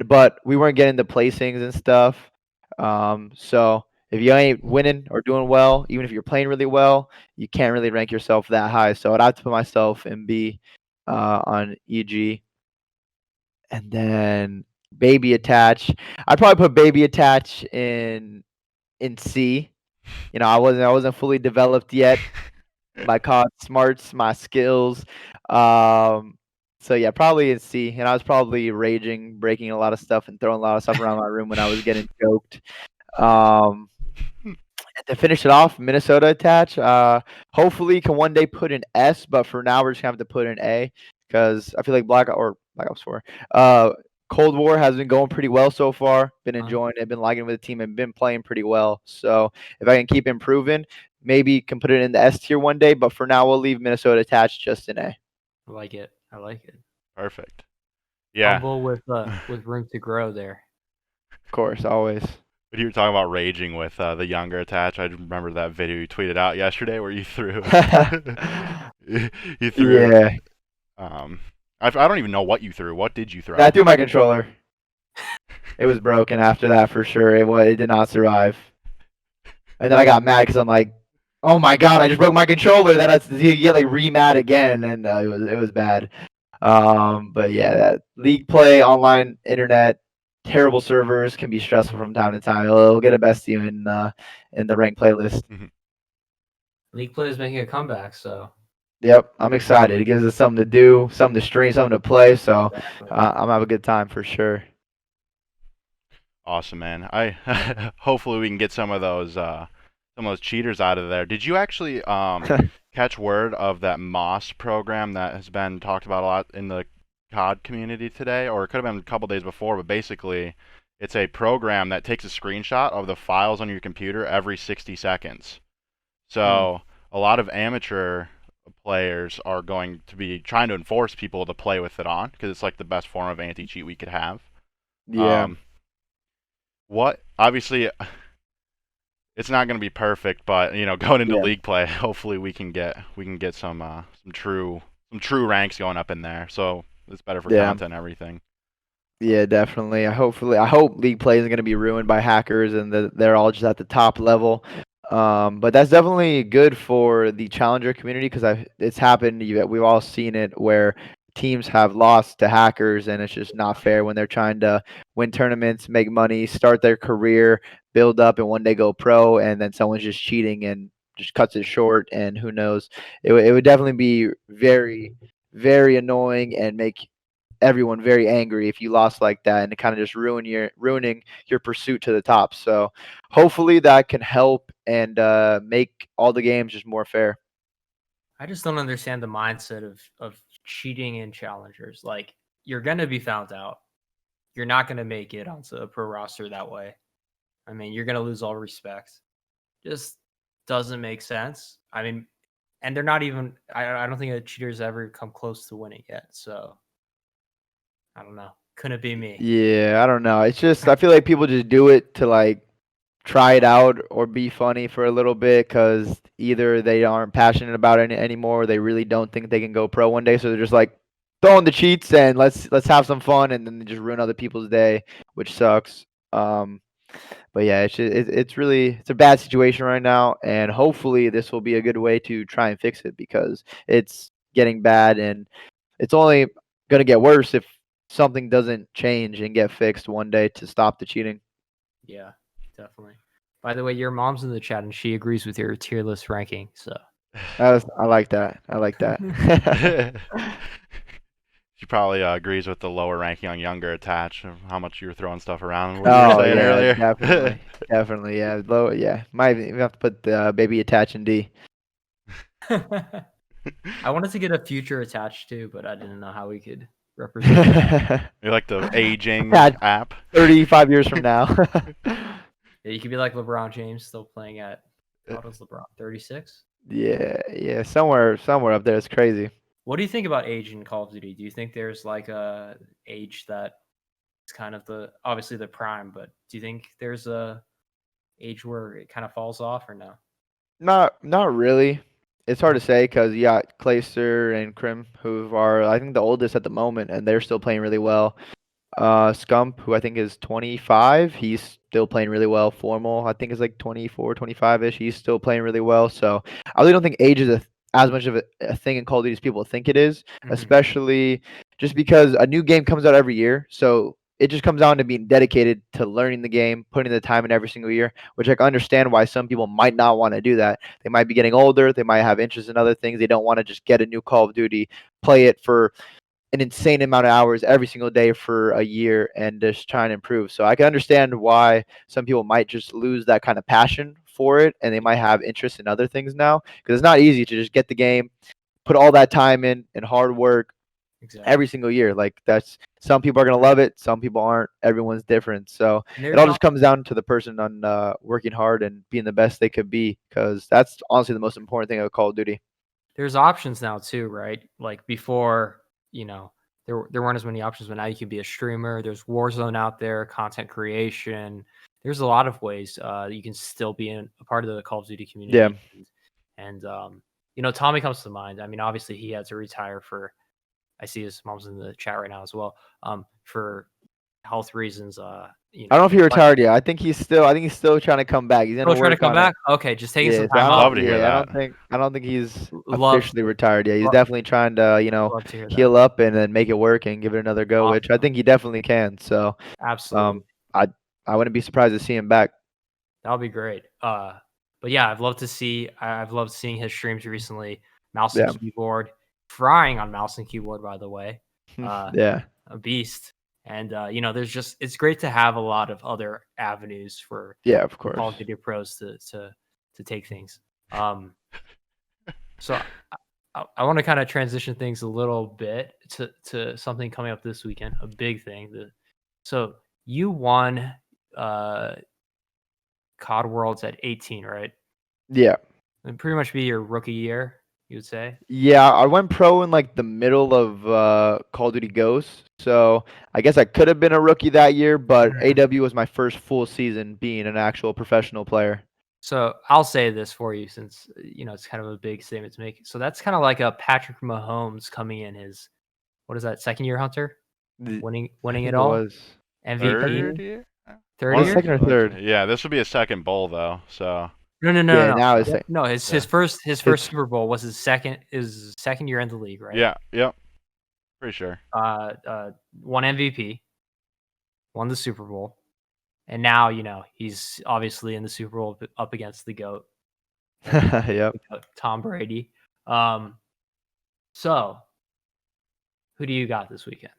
but we weren't getting the placings and stuff. So if you ain't winning or doing well, even if you're playing really well, you can't really rank yourself that high. So I'd have to put myself in B on EG. And then baby attach, I'd probably put baby attach in C. You know, I wasn't fully developed yet. My COD smarts, my skills. So yeah, probably in C. And I was probably raging, breaking a lot of stuff and throwing a lot of stuff around my room when I was getting choked. And to finish it off, Minnesota attach. Hopefully can one day put an S, but for now we're just gonna have to put an A because I feel like Black Ops 4. Cold War has been going pretty well so far. Been enjoying it, been liking it with the team, and been playing pretty well. So if I can keep improving, maybe can put it in the S tier one day. But for now, we'll leave Minnesota attached just in A. I like it. Perfect. Yeah. Humble with room to grow there. Of course, always. But you were talking about raging with the younger attach. I remember that video you tweeted out yesterday where you threw. you threw. Yeah. I don't even know what you threw. What did you throw? I threw my controller. It was broken after that for sure. It did not survive. And then I got mad because I'm like, oh my god, I just broke my controller. Then you get like re-mad again, and it was bad. But yeah, that league play, online internet, terrible servers can be stressful from time to time. It'll get a best team in the ranked playlist. League play is making a comeback, so. Yep, I'm excited. It gives us something to do, something to stream, something to play. So I'm gonna have a good time for sure. Awesome, man. Hopefully we can get some of those cheaters out of there. Did you actually catch word of that Moss program that has been talked about a lot in the COD community today, or it could have been a couple days before? But basically, it's a program that takes a screenshot of the files on your computer every 60 seconds. So a lot of amateur players are going to be trying to enforce people to play with it on because it's like the best form of anti-cheat we could have. Yeah. Obviously it's not going to be perfect, but going into league play, hopefully we can get some true ranks going up in there. So it's better for content and everything. Yeah, definitely. I hope league play isn't going to be ruined by hackers and they're all just at the top level. But that's definitely good for the challenger community because it's happened. We've all seen it where teams have lost to hackers, and it's just not fair when they're trying to win tournaments, make money, start their career, build up, and one day go pro, and then someone's just cheating and just cuts it short. And who knows? It would definitely be very, very annoying and make everyone very angry if you lost like that, and it kind of just ruining your pursuit to the top. So hopefully that can help and make all the games just more fair. I just don't understand the mindset of cheating in challengers. Like, you're gonna be found out. You're not gonna make it onto a pro roster that way. I mean, you're gonna lose all respect. Just doesn't make sense. I mean, and they're not even. I don't think a cheater's ever come close to winning yet. So I don't know. Couldn't be me. Yeah, I don't know. It's just I feel like people just do it to like try it out or be funny for a little bit because either they aren't passionate about it anymore or they really don't think they can go pro one day. So they're just like throwing the cheats and let's have some fun, and then they just ruin other people's day, which sucks. But yeah, it's a bad situation right now, and hopefully this will be a good way to try and fix it because it's getting bad and it's only gonna get worse if something doesn't change and get fixed one day to stop the cheating. Yeah, definitely. By the way, your mom's in the chat and she agrees with your tier list ranking. So I like that. I like that. She probably agrees with the lower ranking on younger attach of how much you were throwing stuff around. What you were Oh saying yeah, earlier. definitely, yeah, low, yeah. Might even have to put the baby attach in D. I wanted to get a future attached too, but I didn't know how we could represent. You like the aging Attach app? 35 years from now. Yeah, you could be like LeBron James, still playing at what was LeBron 36? Yeah, somewhere up there. It's crazy. What do you think about age in Call of Duty? Do you think there's like a age that is kind of obviously the prime, but do you think there's a age where it kind of falls off or no? Not really. It's hard to say because you got Clayster and Krim, who are I think the oldest at the moment, and they're still playing really well. Scump, who I think is 25, he's still playing really well. Formal, I think is like 24, 25-ish. He's still playing really well. So I really don't think age is as much of a thing in Call of Duty as people think it is, especially just because a new game comes out every year. So it just comes down to being dedicated to learning the game, putting the time in every single year, which I can understand why some people might not want to do that. They might be getting older. They might have interest in other things. They don't want to just get a new Call of Duty, play it for an insane amount of hours every single day for a year and just try and improve. So I can understand why some people might just lose that kind of passion for it and they might have interest in other things now because it's not easy to just get the game, put all that time in and hard work every single year. Like that's some people are going to love it, some people aren't. Everyone's different. So it all just comes down to the person on working hard and being the best they could be because that's honestly the most important thing of Call of Duty. There's options now too, right? Like before, there weren't as many options, but now you can be a streamer. There's Warzone out there, content creation. There's a lot of ways you can still be a part of the Call of Duty community. Yeah. And Tommy comes to mind. I mean, obviously he had to retire I see his mom's in the chat right now as well. For health reasons. I don't know if he retired yet. I think he's still trying to come back. He's gonna trying to come back. Okay, just taking some time off. Love to hear that. I don't think he's officially retired yet. He's definitely trying to heal that. up and then make it work and give it another go, which I think he definitely can. So absolutely, I wouldn't be surprised to see him back. That would be great. But yeah, I've loved seeing his streams recently. Mouse and keyboard, frying on mouse and keyboard, by the way. Yeah, a beast. And it's great to have a lot of other avenues for of course Call of Duty pros to take things. So I want to kind of transition things a little bit to something coming up this weekend, a big thing. So you won COD Worlds at 18, right? Yeah. It'd pretty much be your rookie year, you would say? Yeah, I went pro in like the middle of Call of Duty Ghosts. So I guess I could have been a rookie that year, but AW was my first full season being an actual professional player. So I'll say this for you since, it's kind of a big statement to make. So that's kind of like a Patrick Mahomes coming in his, what is that, second year Hunter? Winning it all? Was MVP? Third year? Second or third? Yeah, this would be a second bowl though. So No. Now his first Super Bowl was his second year in the league, right? Yeah, yep. Pretty sure. Won MVP, won the Super Bowl, and now he's obviously in the Super Bowl up against the GOAT. Yep. Tom Brady. So who do you got this weekend?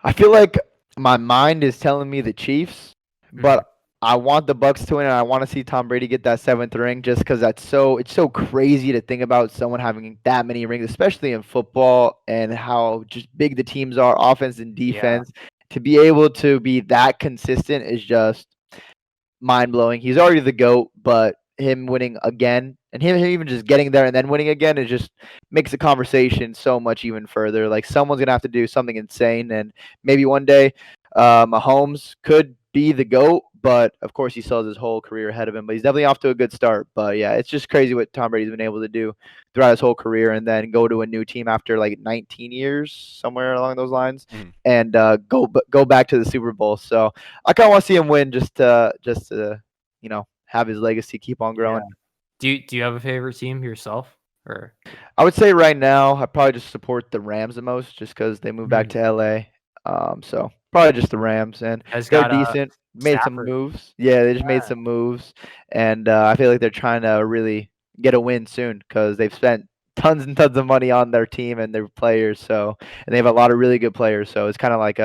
I feel like my mind is telling me the Chiefs, but I want the Bucks to win, and I want to see Tom Brady get that 7th ring just because it's so crazy to think about someone having that many rings, especially in football and how just big the teams are, offense and defense. Yeah. To be able to be that consistent is just mind-blowing. He's already the GOAT, but him winning again and him even just getting there and then winning again, it just makes the conversation so much even further. Like someone's going to have to do something insane, and maybe one day Mahomes could be the GOAT, but of course he still has his whole career ahead of him. But he's definitely off to a good start. But yeah, it's just crazy what Tom Brady's been able to do throughout his whole career, and then go to a new team after like 19 years, somewhere along those lines, and go back to the Super Bowl. So I kind of want to see him win just to have his legacy keep on growing. Yeah. Do you have a favorite team yourself? Or I would say right now I probably just support the Rams the most, just because they moved back to LA. So probably just the Rams, and they're decent. Made some moves. Yeah, they just made some moves, and I feel like they're trying to really get a win soon because they've spent tons and tons of money on their team and their players. So, and they have a lot of really good players. So it's kind of like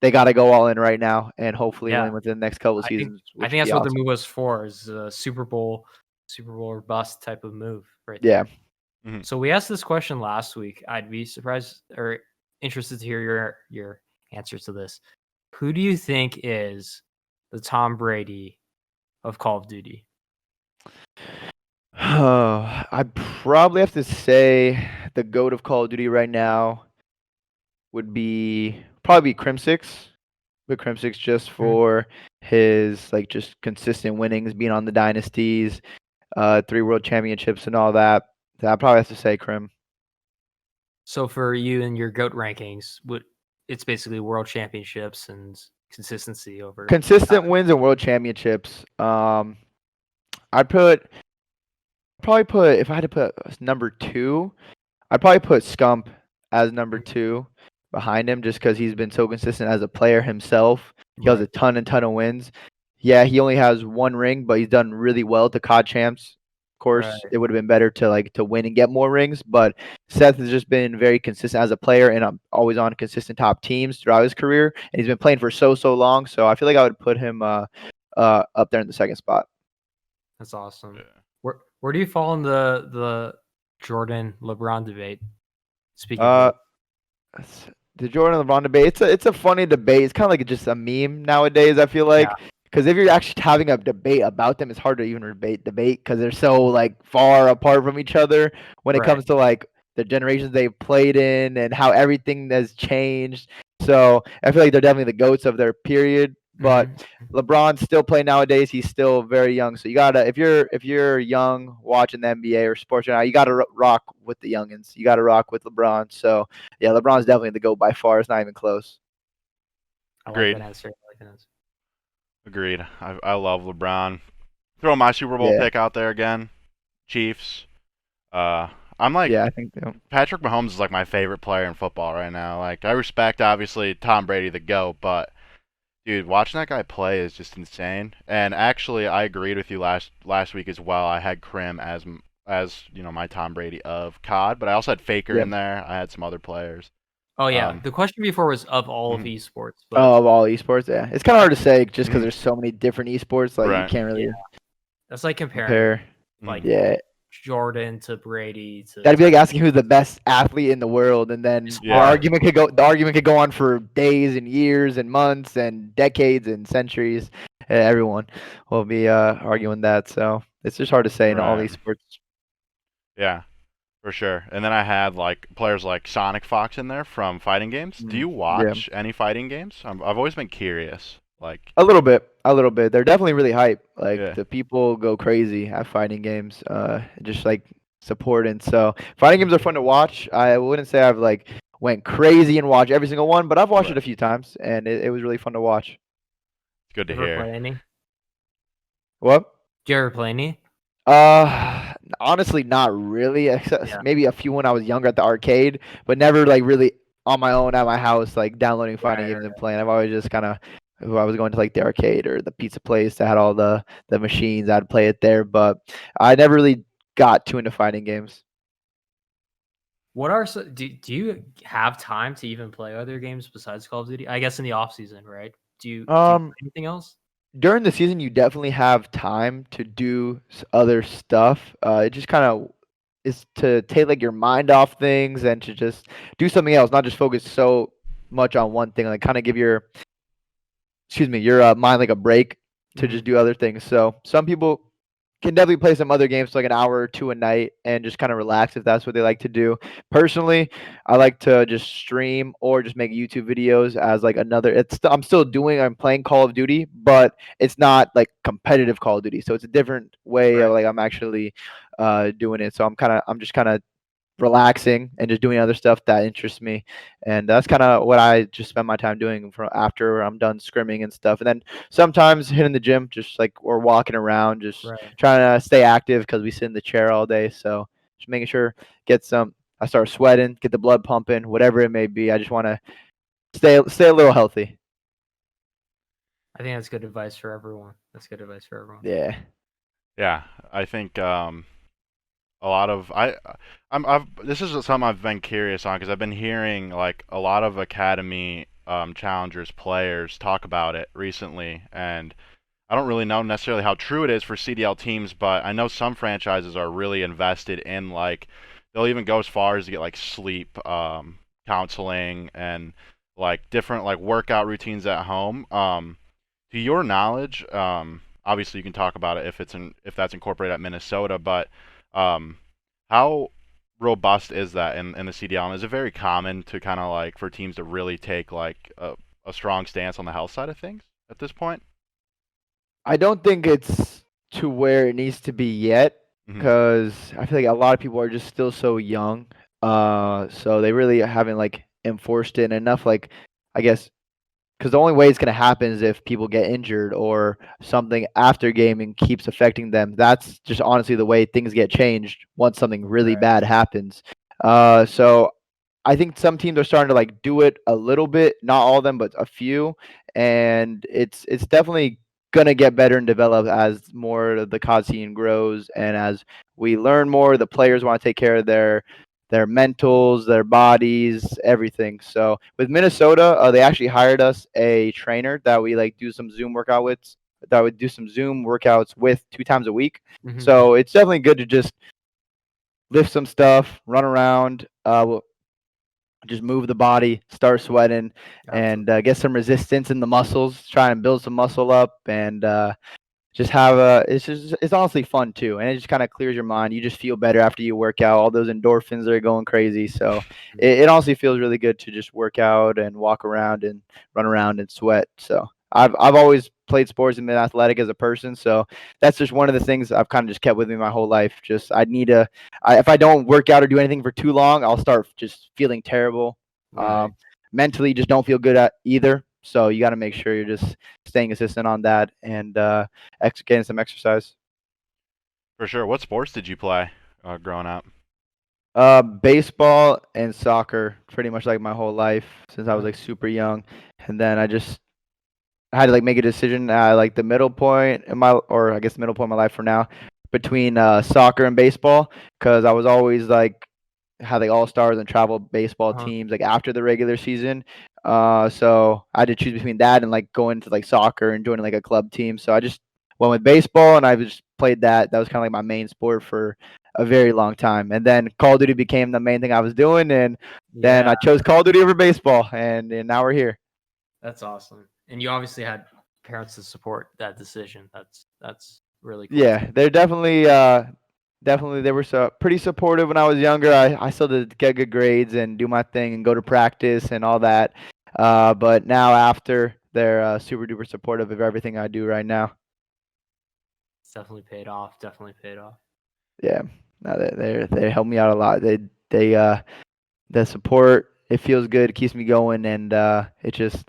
they got to go all in right now and hopefully win within the next couple of seasons. I think that's what the move was for, is a Super Bowl or bust type of move right there. Mm-hmm. So we asked this question last week. I'd be surprised or interested to hear your answer to this. Who do you think is the Tom Brady of Call of Duty? I'd probably have to say the GOAT of Call of Duty right now would probably be Crim6. But Crim6 just for his like just consistent winnings, being on the dynasties, 3 world championships and all that. I'd probably have to say Crim. So for you and your GOAT rankings, it's basically world championships and consistency over consistent wins and world championships. I'd probably put, if I had to put number 2, I'd probably put Scump as number 2 behind him, just because he's been so consistent as a player himself. He has a ton of wins. Yeah, he only has 1 ring, but he's done really well at the COD champs. Of course, it would have been better to win and get more rings, but Seth has just been very consistent as a player and always on consistent top teams throughout his career, and he's been playing for so long. So I feel like I would put him up there in the 2nd spot. That's awesome. Yeah. Where do you fall in the Jordan LeBron debate? Speaking of the Jordan LeBron debate, it's a funny debate. It's kind of like just a meme nowadays, I feel like. Because if you're actually having a debate about them, it's hard to even debate because they're so like far apart from each other when it comes to like the generations they've played in and how everything has changed. So I feel like they're definitely the GOATs of their period. But LeBron's still playing nowadays. He's still very young. So you gotta, if you're young watching the NBA or sports right now, you gotta rock with the youngins. You gotta rock with LeBron. So yeah, LeBron's definitely the GOAT by far. It's not even close. Agreed. I like that answer. Agreed. I love LeBron. Throw my Super Bowl pick out there again. Chiefs. I'm like, I think Patrick Mahomes is like my favorite player in football right now. Like, I respect obviously Tom Brady, the GOAT, but dude, watching that guy play is just insane. And actually, I agreed with you last week as well. I had Crim as my Tom Brady of COD, but I also had Faker in there. I had some other players. Oh yeah, the question before was of all of esports. But... of all esports, yeah. It's kind of hard to say just because there's so many different esports. Like you can't really. That's like comparing like Jordan to Brady to. That'd be like asking who's the best athlete in the world, and then the argument could go on for days and years and months and decades and centuries. Everyone will be arguing that, so it's just hard to say in all these sports. Yeah, for sure. And then I had like players like Sonic Fox in there from fighting games. Do you watch any fighting games? I've always been curious. Like a little bit. They're definitely really hype. Like the people go crazy at fighting games. Just like supporting. So fighting games are fun to watch. I wouldn't say I've like went crazy and watched every single one, but I've watched it a few times, and it was really fun to watch. It's good to hear. Play any? What? Do you ever play any? Honestly, not really. Except maybe a few when I was younger at the arcade, but never like really on my own at my house, like downloading fighting games and playing. I've always just kind of, if I was going to like the arcade or the pizza place that had all the machines, I'd play it there. But I never really got too into fighting games. What are do you have time to even play other games besides Call of Duty? I guess in the off season, right? Do you play anything else? During the season, you definitely have time to do other stuff. It just kind of is to take like your mind off things and to just do something else, not just focus so much on one thing. Like kind of give your mind like a break to just do other things. So some people can definitely play some other games for like an hour or two a night and just kind of relax if that's what they like to do. Personally, I like to just stream or just make YouTube videos as like another. I'm playing Call of Duty, but it's not like competitive Call of Duty. So it's a different way of like I'm actually doing it. So I'm just kind of relaxing and just doing other stuff that interests me, and that's kind of what I just spend my time doing after I'm done scrimming and stuff. And then sometimes hitting the gym, just like or walking around, just trying to stay active because we sit in the chair all day. So just making sure I start sweating, get the blood pumping, whatever it may be. I just want to stay a little healthy. I think that's good advice for everyone. Yeah, I think a lot of this is something I've been curious on because I've been hearing like a lot of academy challengers players talk about it recently, and I don't really know necessarily how true it is for CDL teams, but I know some franchises are really invested in like they'll even go as far as to get like sleep counseling and like different like workout routines at home. To your knowledge, obviously you can talk about it if that's incorporated at Minnesota, but how robust is that in the CDL? And is it very common to kind of like for teams to really take like a strong stance on the health side of things at this point? I don't think it's to where it needs to be yet, because I feel like a lot of people are just still so young. So they really haven't like enforced it enough. Like, I guess, because the only way it's gonna happen is if people get injured or something after gaming keeps affecting them. That's just honestly the way things get changed once something really bad happens. So I think some teams are starting to like do it a little bit, not all of them, but a few, and it's definitely gonna get better and develop as more of the COD scene grows and as we learn more. The players want to take care of their mentals, their bodies, everything. So with Minnesota, they actually hired us a trainer that we like do some Zoom workout with, that would do some Zoom workouts with 2 times a week. So it's definitely good to just lift some stuff, run around, just move the body, start sweating, and get some resistance in the muscles. Try and build some muscle up, and just have it's honestly fun too, and it just kind of clears your mind. You just feel better after you work out. All those endorphins are going crazy, so it honestly feels really good to just work out and walk around and run around and sweat. So I've always played sports and been athletic as a person, so that's just one of the things I've kind of just kept with me my whole life. Just I need to, if I don't work out or do anything for too long, I'll start just feeling terrible. Mentally, just don't feel good at either. So you got to make sure you're just staying consistent on that and getting some exercise. For sure. What sports did you play growing up? Baseball and soccer, pretty much like my whole life since I was like super young, and then I had to like make a decision at like the middle point in my, or I guess the middle point in my life for now, between soccer and baseball, because I was always like had like all stars and travel baseball teams like after the regular season. So I had to choose between that and like going to like soccer and joining like a club team. So I just went with baseball, and I just played that. That was kind of like my main sport for a very long time. And then Call of Duty became the main thing I was doing, and then I chose Call of Duty over baseball, and now we're here. That's awesome. And you obviously had parents to support that decision. That's really cool. Yeah, they're definitely they were pretty supportive when I was younger. I still did get good grades and do my thing and go to practice and all that. But now after, they're super duper supportive of everything I do right now. It's definitely paid off. Yeah, no, they help me out a lot. The support, it feels good, it keeps me going, and it just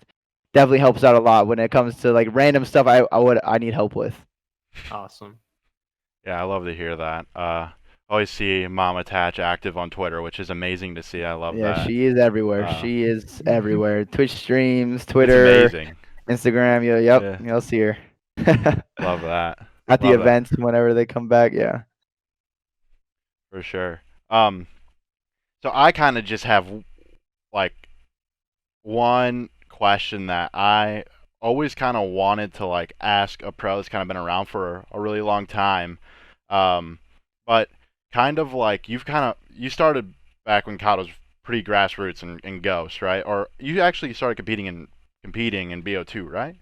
definitely helps out a lot when it comes to like random stuff I need help with. Awesome. Yeah, I love to hear that. Always see Mom Attach active on Twitter, which is amazing to see. I love that. Yeah, she is everywhere. She is everywhere. Twitch streams, Twitter, Instagram. You'll see her. Love that. At the events whenever they come back, yeah. For sure. So I kind of just have like one question that I always kind of wanted to like ask a pro that's kind of been around for a really long time. But kind of like you started back when COD was pretty grassroots and Ghost, right? Or you actually started competing in BO2, right?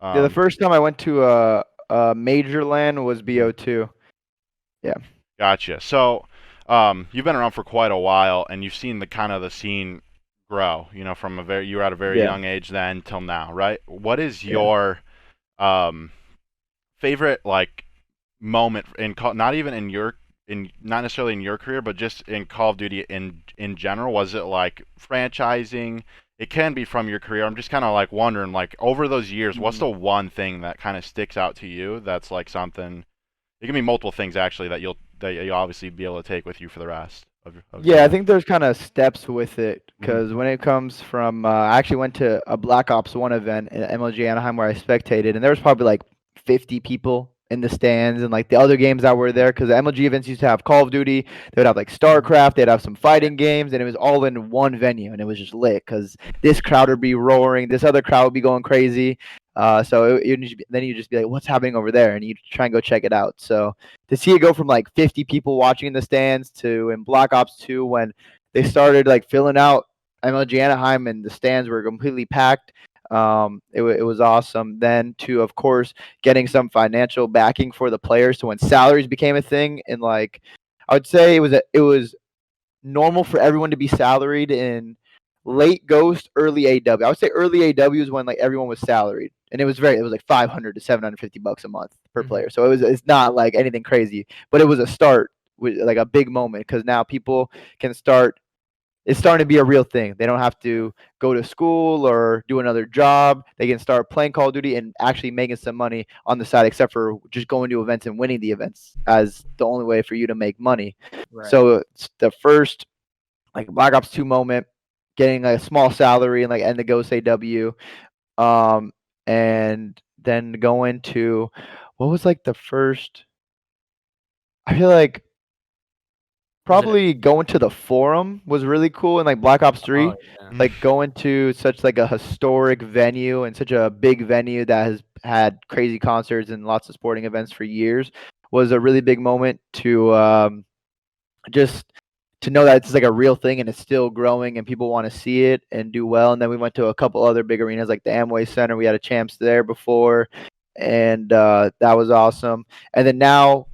Yeah, the first time I went to a major LAN was BO2. Yeah. Gotcha. So you've been around for quite a while, and you've seen the scene grow, from you were at a very young age then till now, right? What is your favorite like moment in not necessarily in your career, but just in Call of Duty in general? Was it like franchising? It can be from your career. I'm just kind of like wondering, like over those years, what's the one thing that kind of sticks out to you that's like something? It can be multiple things actually that you'll obviously be able to take with you for the rest of I think there's kind of steps with it, because when it comes from I actually went to a Black Ops 1 event at MLG Anaheim where I spectated, and there was probably like 50 people in the stands and like the other games that were there, because the MLG events used to have Call of Duty, they would have like StarCraft, they'd have some fighting games, and it was all in one venue, and it was just lit because this crowd would be roaring, this other crowd would be going crazy. So then you just be like, what's happening over there? And you try and go check it out. So to see it go from like 50 people watching in the stands to in Black Ops 2 when they started like filling out MLG Anaheim and the stands were completely packed. It was awesome. Then to, of course, getting some financial backing for the players to when salaries became a thing. And like, I would say it was normal for everyone to be salaried in late Ghost, early AW. I would say early AW is when like everyone was salaried, and it was like $500 to $750 a month per player. So it's not like anything crazy, but it was a start with like a big moment because now people can start. It's starting to be a real thing. They don't have to go to school or do another job. They can start playing Call of Duty and actually making some money on the side, except for just going to events and winning the events as the only way for you to make money. Right. So it's the first like Black Ops 2 moment, getting a small salary and like end the Ghost AW, and then going to what was like the first. I feel like probably going to the Forum was really cool in like Black Ops 3. Oh, yeah. Like going to such like a historic venue and such a big venue that has had crazy concerts and lots of sporting events for years was a really big moment to just to know that it's like a real thing and it's still growing and people want to see it and do well. And then we went to a couple other big arenas like the Amway Center. We had a champs there before, and that was awesome. And then now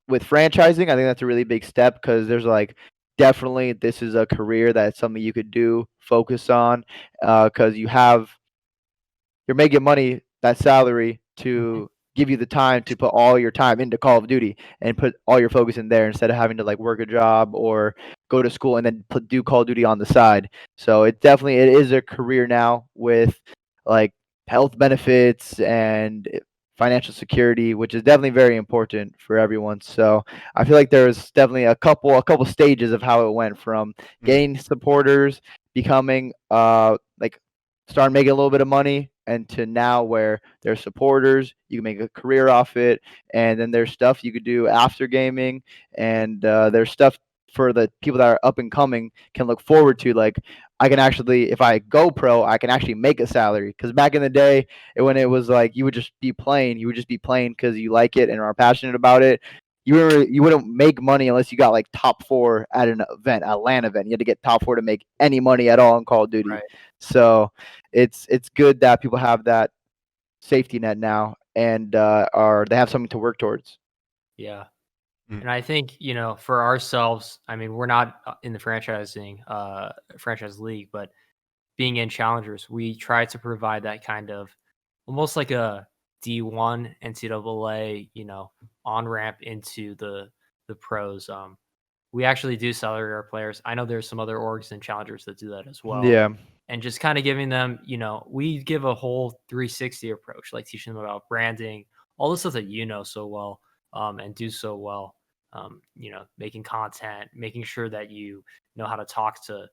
with franchising, I think that's a really big step because there's like definitely this is a career that's something you could do, focus on, because you're making money, that salary to give you the time to put all your time into Call of Duty and put all your focus in there instead of having to like work a job or go to school and then do Call of Duty on the side. So it is a career now with like health benefits and financial security, which is definitely very important for everyone. So I feel like there's definitely a couple stages of how it went from getting supporters, becoming like starting making a little bit of money, and to now where there's supporters, you can make a career off it, and then there's stuff you could do after gaming, and there's stuff for the people that are up and coming can look forward to. Like I can actually, if I go pro, I can actually make a salary. Because back in the day, when it was like you would just be playing because you like it and are passionate about it. You wouldn't make money unless you got like top 4 at an event, a LAN event. You had to get top 4 to make any money at all in Call of Duty. Right. So it's good that people have that safety net now and they have something to work towards. Yeah. And I think, for ourselves, I mean, we're not in the franchise league, but being in challengers, we try to provide that kind of almost like a D1 NCAA, on-ramp into the pros. We actually do salary our players. I know there's some other orgs and challengers that do that as well. Yeah. And just kind of giving them, we give a whole 360 approach, like teaching them about branding, all the stuff that so well, and do so well. Making content, making sure that you know how to talk to,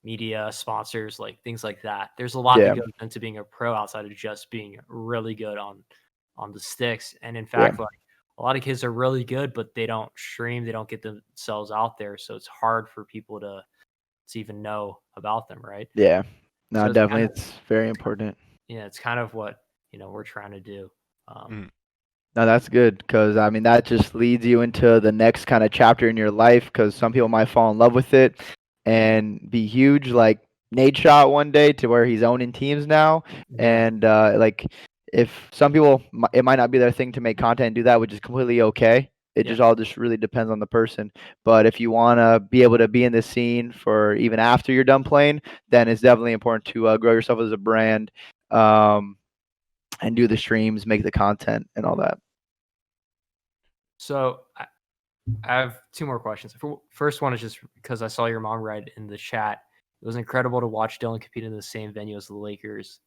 media, sponsors, like things like that. There's a lot that goes into being a pro outside of just being really good on the sticks. And in fact, like a lot of kids are really good, but they don't stream, they don't get themselves out there. So it's hard for people to even know about them, right? Yeah. No, so definitely. It's very important. Yeah, it's kind of what, we're trying to do. No, that's good because, I mean, that just leads you into the next kind of chapter in your life because some people might fall in love with it and be huge like Nate Shot one day to where he's owning teams now. And like if some people, it might not be their thing to make content and do that, which is completely okay. It just really depends on the person. But if you want to be able to be in this scene for even after you're done playing, then it's definitely important to grow yourself as a brand and do the streams, make the content and all that. So I have 2 more questions. First one is just because I saw your mom write in the chat. It was incredible to watch Dylan compete in the same venue as the Lakers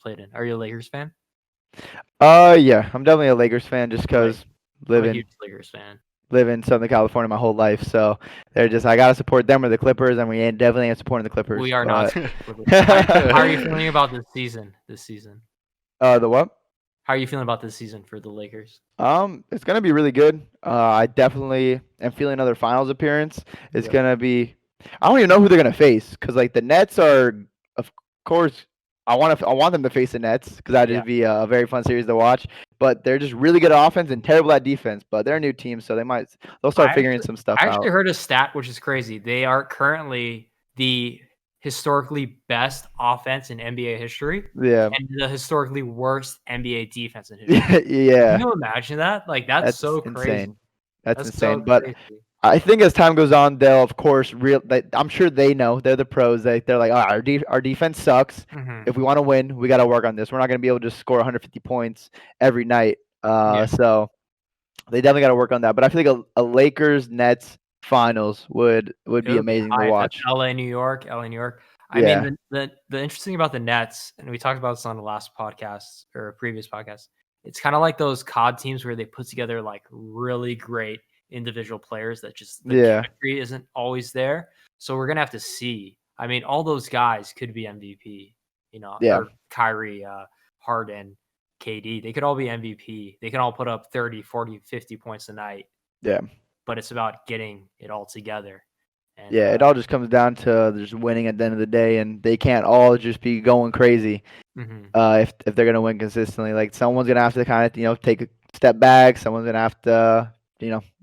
played in. Are you a Lakers fan? Yeah, I'm definitely a Lakers fan just because I'm a huge Lakers fan. Live in Southern California my whole life, so I gotta support them or the Clippers, and we definitely ain't supporting the Clippers. We are not. How are you feeling about this season? The what? How are you feeling about this season for the Lakers? It's gonna be really good. I definitely am feeling another finals appearance. It's Yeah. gonna be. I don't even know who they're gonna face because like the Nets are, of course, I want them to face the Nets because that'd just be a very fun series to watch. But they're just really good at offense and terrible at defense. But they're a new team, so they'll start figuring some stuff I out. actually heard a stat which is crazy. They are currently the historically best offense in NBA history Yeah, and the historically worst NBA defense in history. yeah, Can you imagine that? Like that's so crazy. insane. That's That's insane. so But crazy. I think as time goes on, they'll of course I'm sure they know they're the pros. They're like, oh, our defense sucks. Mhm. If we want to win, we got to work on this. We're not going to be able to just score 150 points every night. Yeah. So they definitely got to work on that. But I feel like a Lakers Nets finals would be amazing to hype. watch. That's LA, New York. I Yeah. mean, the interesting about the Nets, and we talked about this on the last podcast or a previous podcast. It's kind of like those COD teams where they put together like really great individual players that just the Yeah. chemistry isn't always there. So we're gonna have to see. I mean, all those guys could be MVP, Yeah. or Kyrie, Harden, KD. They could all be MVP. They can all put up 30, 40, 50 points a night. Yeah. But it's about getting it all together. And, Yeah, it all just comes down to just winning at the end of the day, and they can't all just be going crazy. Mhm. If they're gonna win consistently, like someone's gonna have to kind of take a step back. Someone's gonna have to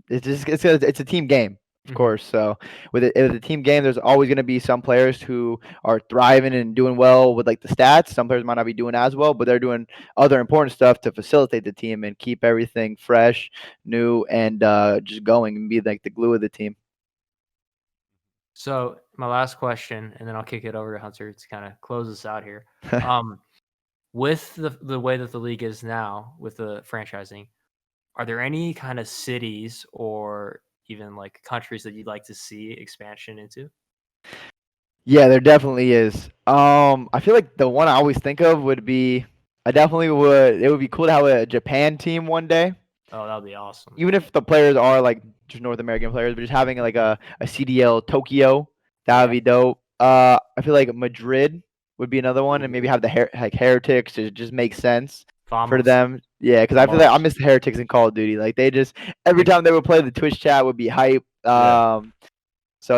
it's a team game, of course. So with a team game, there's always gonna be some players who are thriving and doing well with like the stats. Some players might not be doing as well, but they're doing other important stuff to facilitate the team and keep everything fresh, new, and just going and be like the glue of the team. So my last question, and then I'll kick it over to Hunter to kind of close us out here. With the way that the league is now, with the franchising, are there any kind of cities or even like countries that you'd like to see expansion into? Yeah, there definitely is. I feel like the one I always think of would be I definitely would. It would be cool to have a Japan team one day. Oh, that would be awesome. Even if the players are like just North American players, but just having like a CDL Tokyo, that would be dope. I feel like Madrid would be another one, and maybe have the Heretics. It just makes sense for them. Yeah, because I feel like I miss the Heretics in Call of Duty. Like they just every time they would play, the Twitch chat would be hype. So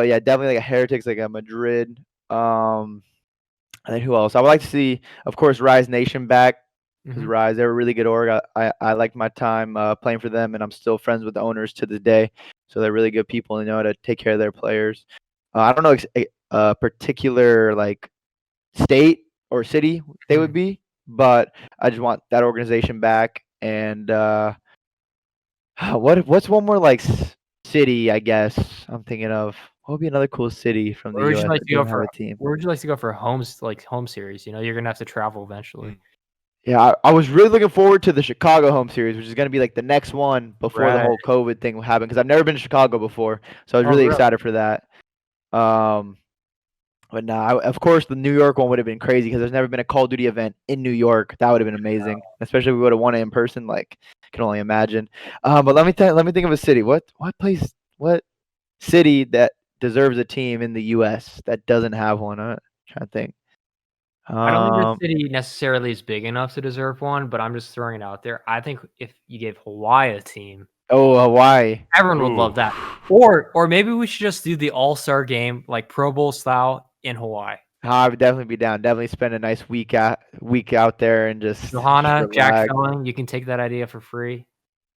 yeah, definitely like a Heretics, like a Madrid. And then who else? I would like to see, of course, Rise Nation back. Because Rise, they're a really good org. I liked my time playing for them, and I'm still friends with the owners to this day. So they're really good people, and they know how to take care of their players. I don't know a particular like state or city they would be, but I just want that organization back. And what's one more like city? I guess I'm thinking of. What would be another cool city from the Where would US you like that to go doesn't have for a team? Where would you like to go for home series? You're gonna have to travel eventually. Yeah, I was really looking forward to the Chicago home series, which is going to be like the next one before the whole COVID thing happened. Because I've never been to Chicago before, so I was really excited for that. But nah, of course, the New York one would have been crazy because there's never been a Call of Duty event in New York. That would have been amazing, especially if we would have won it in person. Like, I can only imagine. But let me think of a city. What city that deserves a team in the U.S. that doesn't have one? I'm trying to think. I don't think the city necessarily is big enough to deserve one, but I'm just throwing it out there. I think if you gave Hawaii a team, Hawaii, everyone would love that. Or maybe we should just do the All-Star game, like Pro Bowl style in Hawaii. I would definitely be down. Definitely spend a nice week out there and just Johanna, Jack Felling, you can take that idea for free.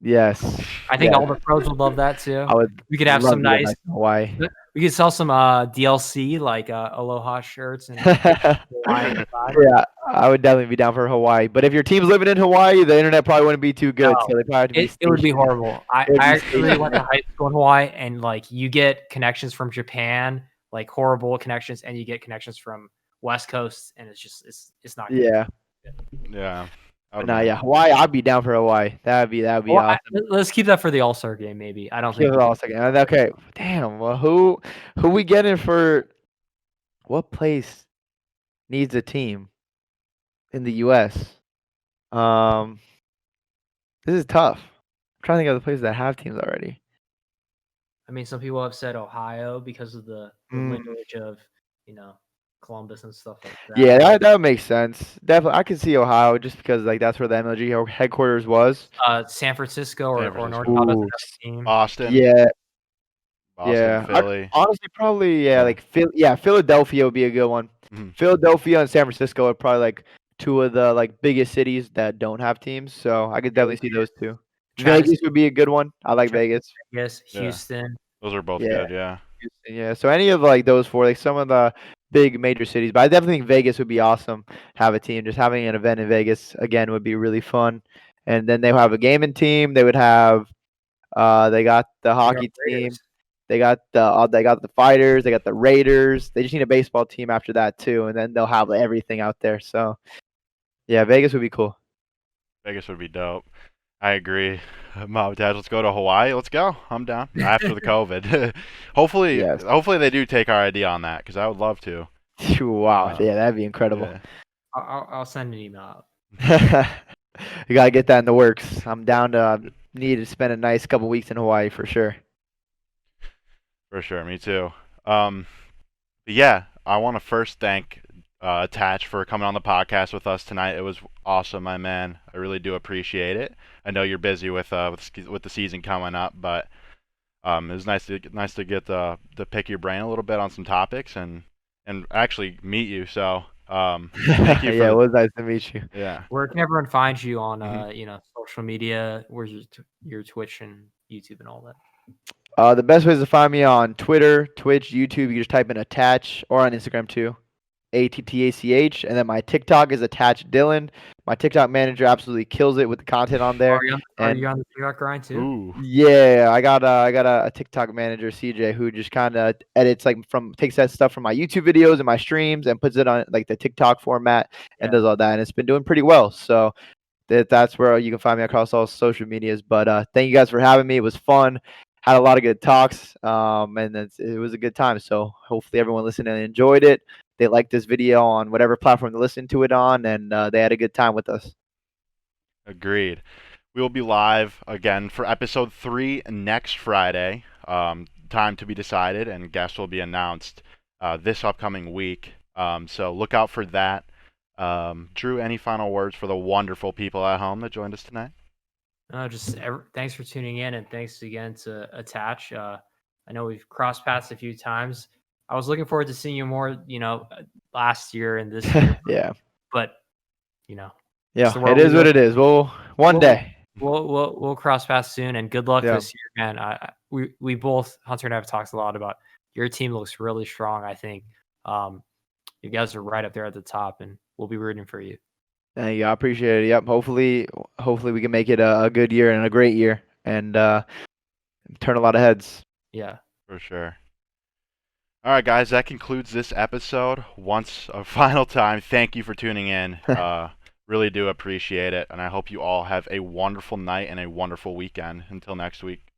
Yes, I think all the pros would love that too. We could have some nice Hawaii. We could sell some DLC like Aloha shirts and Hawaii. Yeah, I would definitely be down for Hawaii. But if your team's living in Hawaii, the internet probably wouldn't be too good. No, So they probably it would be horrible. I actually went to high school in Hawaii, and like you get connections from Japan, like horrible connections, and you get connections from West Coast, and it's not good. Yeah. Hawaii. I'd be down for Hawaii. That'd be awesome. Let's keep that for the All-Star game, maybe. I don't think. All-Star game. Okay. Damn. Well, who we getting for? What place needs a team in the U.S.? This is tough. I'm trying to think of the places that have teams already. I mean, some people have said Ohio because of the lineage of Columbus and stuff like that. Yeah, that makes sense. Definitely, I can see Ohio just because like that's where the MLG headquarters was. San Francisco or San Francisco. NorCal doesn't Ooh, have a team. Boston. yeah, Boston, Philly. honestly, probably Yeah. like Philadelphia would be a good one. Mhm. Philadelphia and San Francisco are probably like two of the like biggest cities that don't have teams. So I could definitely see those two. Travis- Vegas would be a good one. I like Vegas. Yes, Yeah. Houston. Those are both Yeah. good, yeah. Houston, yeah. So any of like those four, like some of the big major cities, but I definitely think Vegas would be awesome. Have a team, just having an event in Vegas again would be really fun. And then they would have a gaming team. They would have, they got the hockey team. Raiders. They got the fighters. They got the Raiders. They just need a baseball team after that too, and then they'll have everything out there. So yeah, Vegas would be cool. Vegas would be dope. I agree. Mob Dad, let's go to Hawaii. Let's go. I'm down. After the COVID. hopefully Yes. hopefully they do take our idea on that because I would love to. Wow, yeah, that'd be incredible. Yeah. I'll send an email out. You gotta get that in the works. I'm down to need to spend a nice couple weeks in Hawaii for sure. For sure, me too. But yeah, I want to first thank Attach for coming on the podcast with us tonight. It was awesome, my man. I really do appreciate it. I know you're busy with the season coming up, but it was nice to get to pick your brain a little bit on some topics and actually meet you. So thank you. Yeah, it was nice to meet you. Yeah. Where can everyone find you on Mhm. social media? Where's your Twitch and YouTube and all that? The best way is to find me on Twitter, Twitch, YouTube. You can just type in Attach, or on Instagram too, ATTACH. And then my TikTok is Attach Dylan. My TikTok manager absolutely kills it with the content on there. Are you on the TikTok grind too? Ooh. Yeah, I got a TikTok manager, CJ, who just kind of edits takes that stuff from my YouTube videos and my streams and puts it on like the TikTok format and does all that. And it's been doing pretty well. So that's where you can find me across all social medias. But thank you guys for having me. It was fun. Had a lot of good talks, and it was a good time. So hopefully everyone listening enjoyed it. They liked this video on whatever platform they listened to it on, and they had a good time with us. Agreed. We will be live again for episode 3 next Friday. Time to be decided, and guests will be announced this upcoming week. So look out for that. Drew, any final words for the wonderful people at home that joined us tonight? Thanks for tuning in, and thanks again to Attach. I know we've crossed paths a few times. I was looking forward to seeing you more, last year and this year. Yeah. But, Yeah, it is what it is. One day. We'll cross paths soon, and good luck Yeah. this year, man. We both, Hunter and I, have talked a lot about your team looks really strong. I think you guys are right up there at the top, and we'll be rooting for you. Thank you. I appreciate it. Yep. Hopefully we can make it a good year and a great year and turn a lot of heads. Yeah. For sure. All right, guys, that concludes this episode. Once a final time, thank you for tuning in. Really do appreciate it, and I hope you all have a wonderful night and a wonderful weekend. Until next week.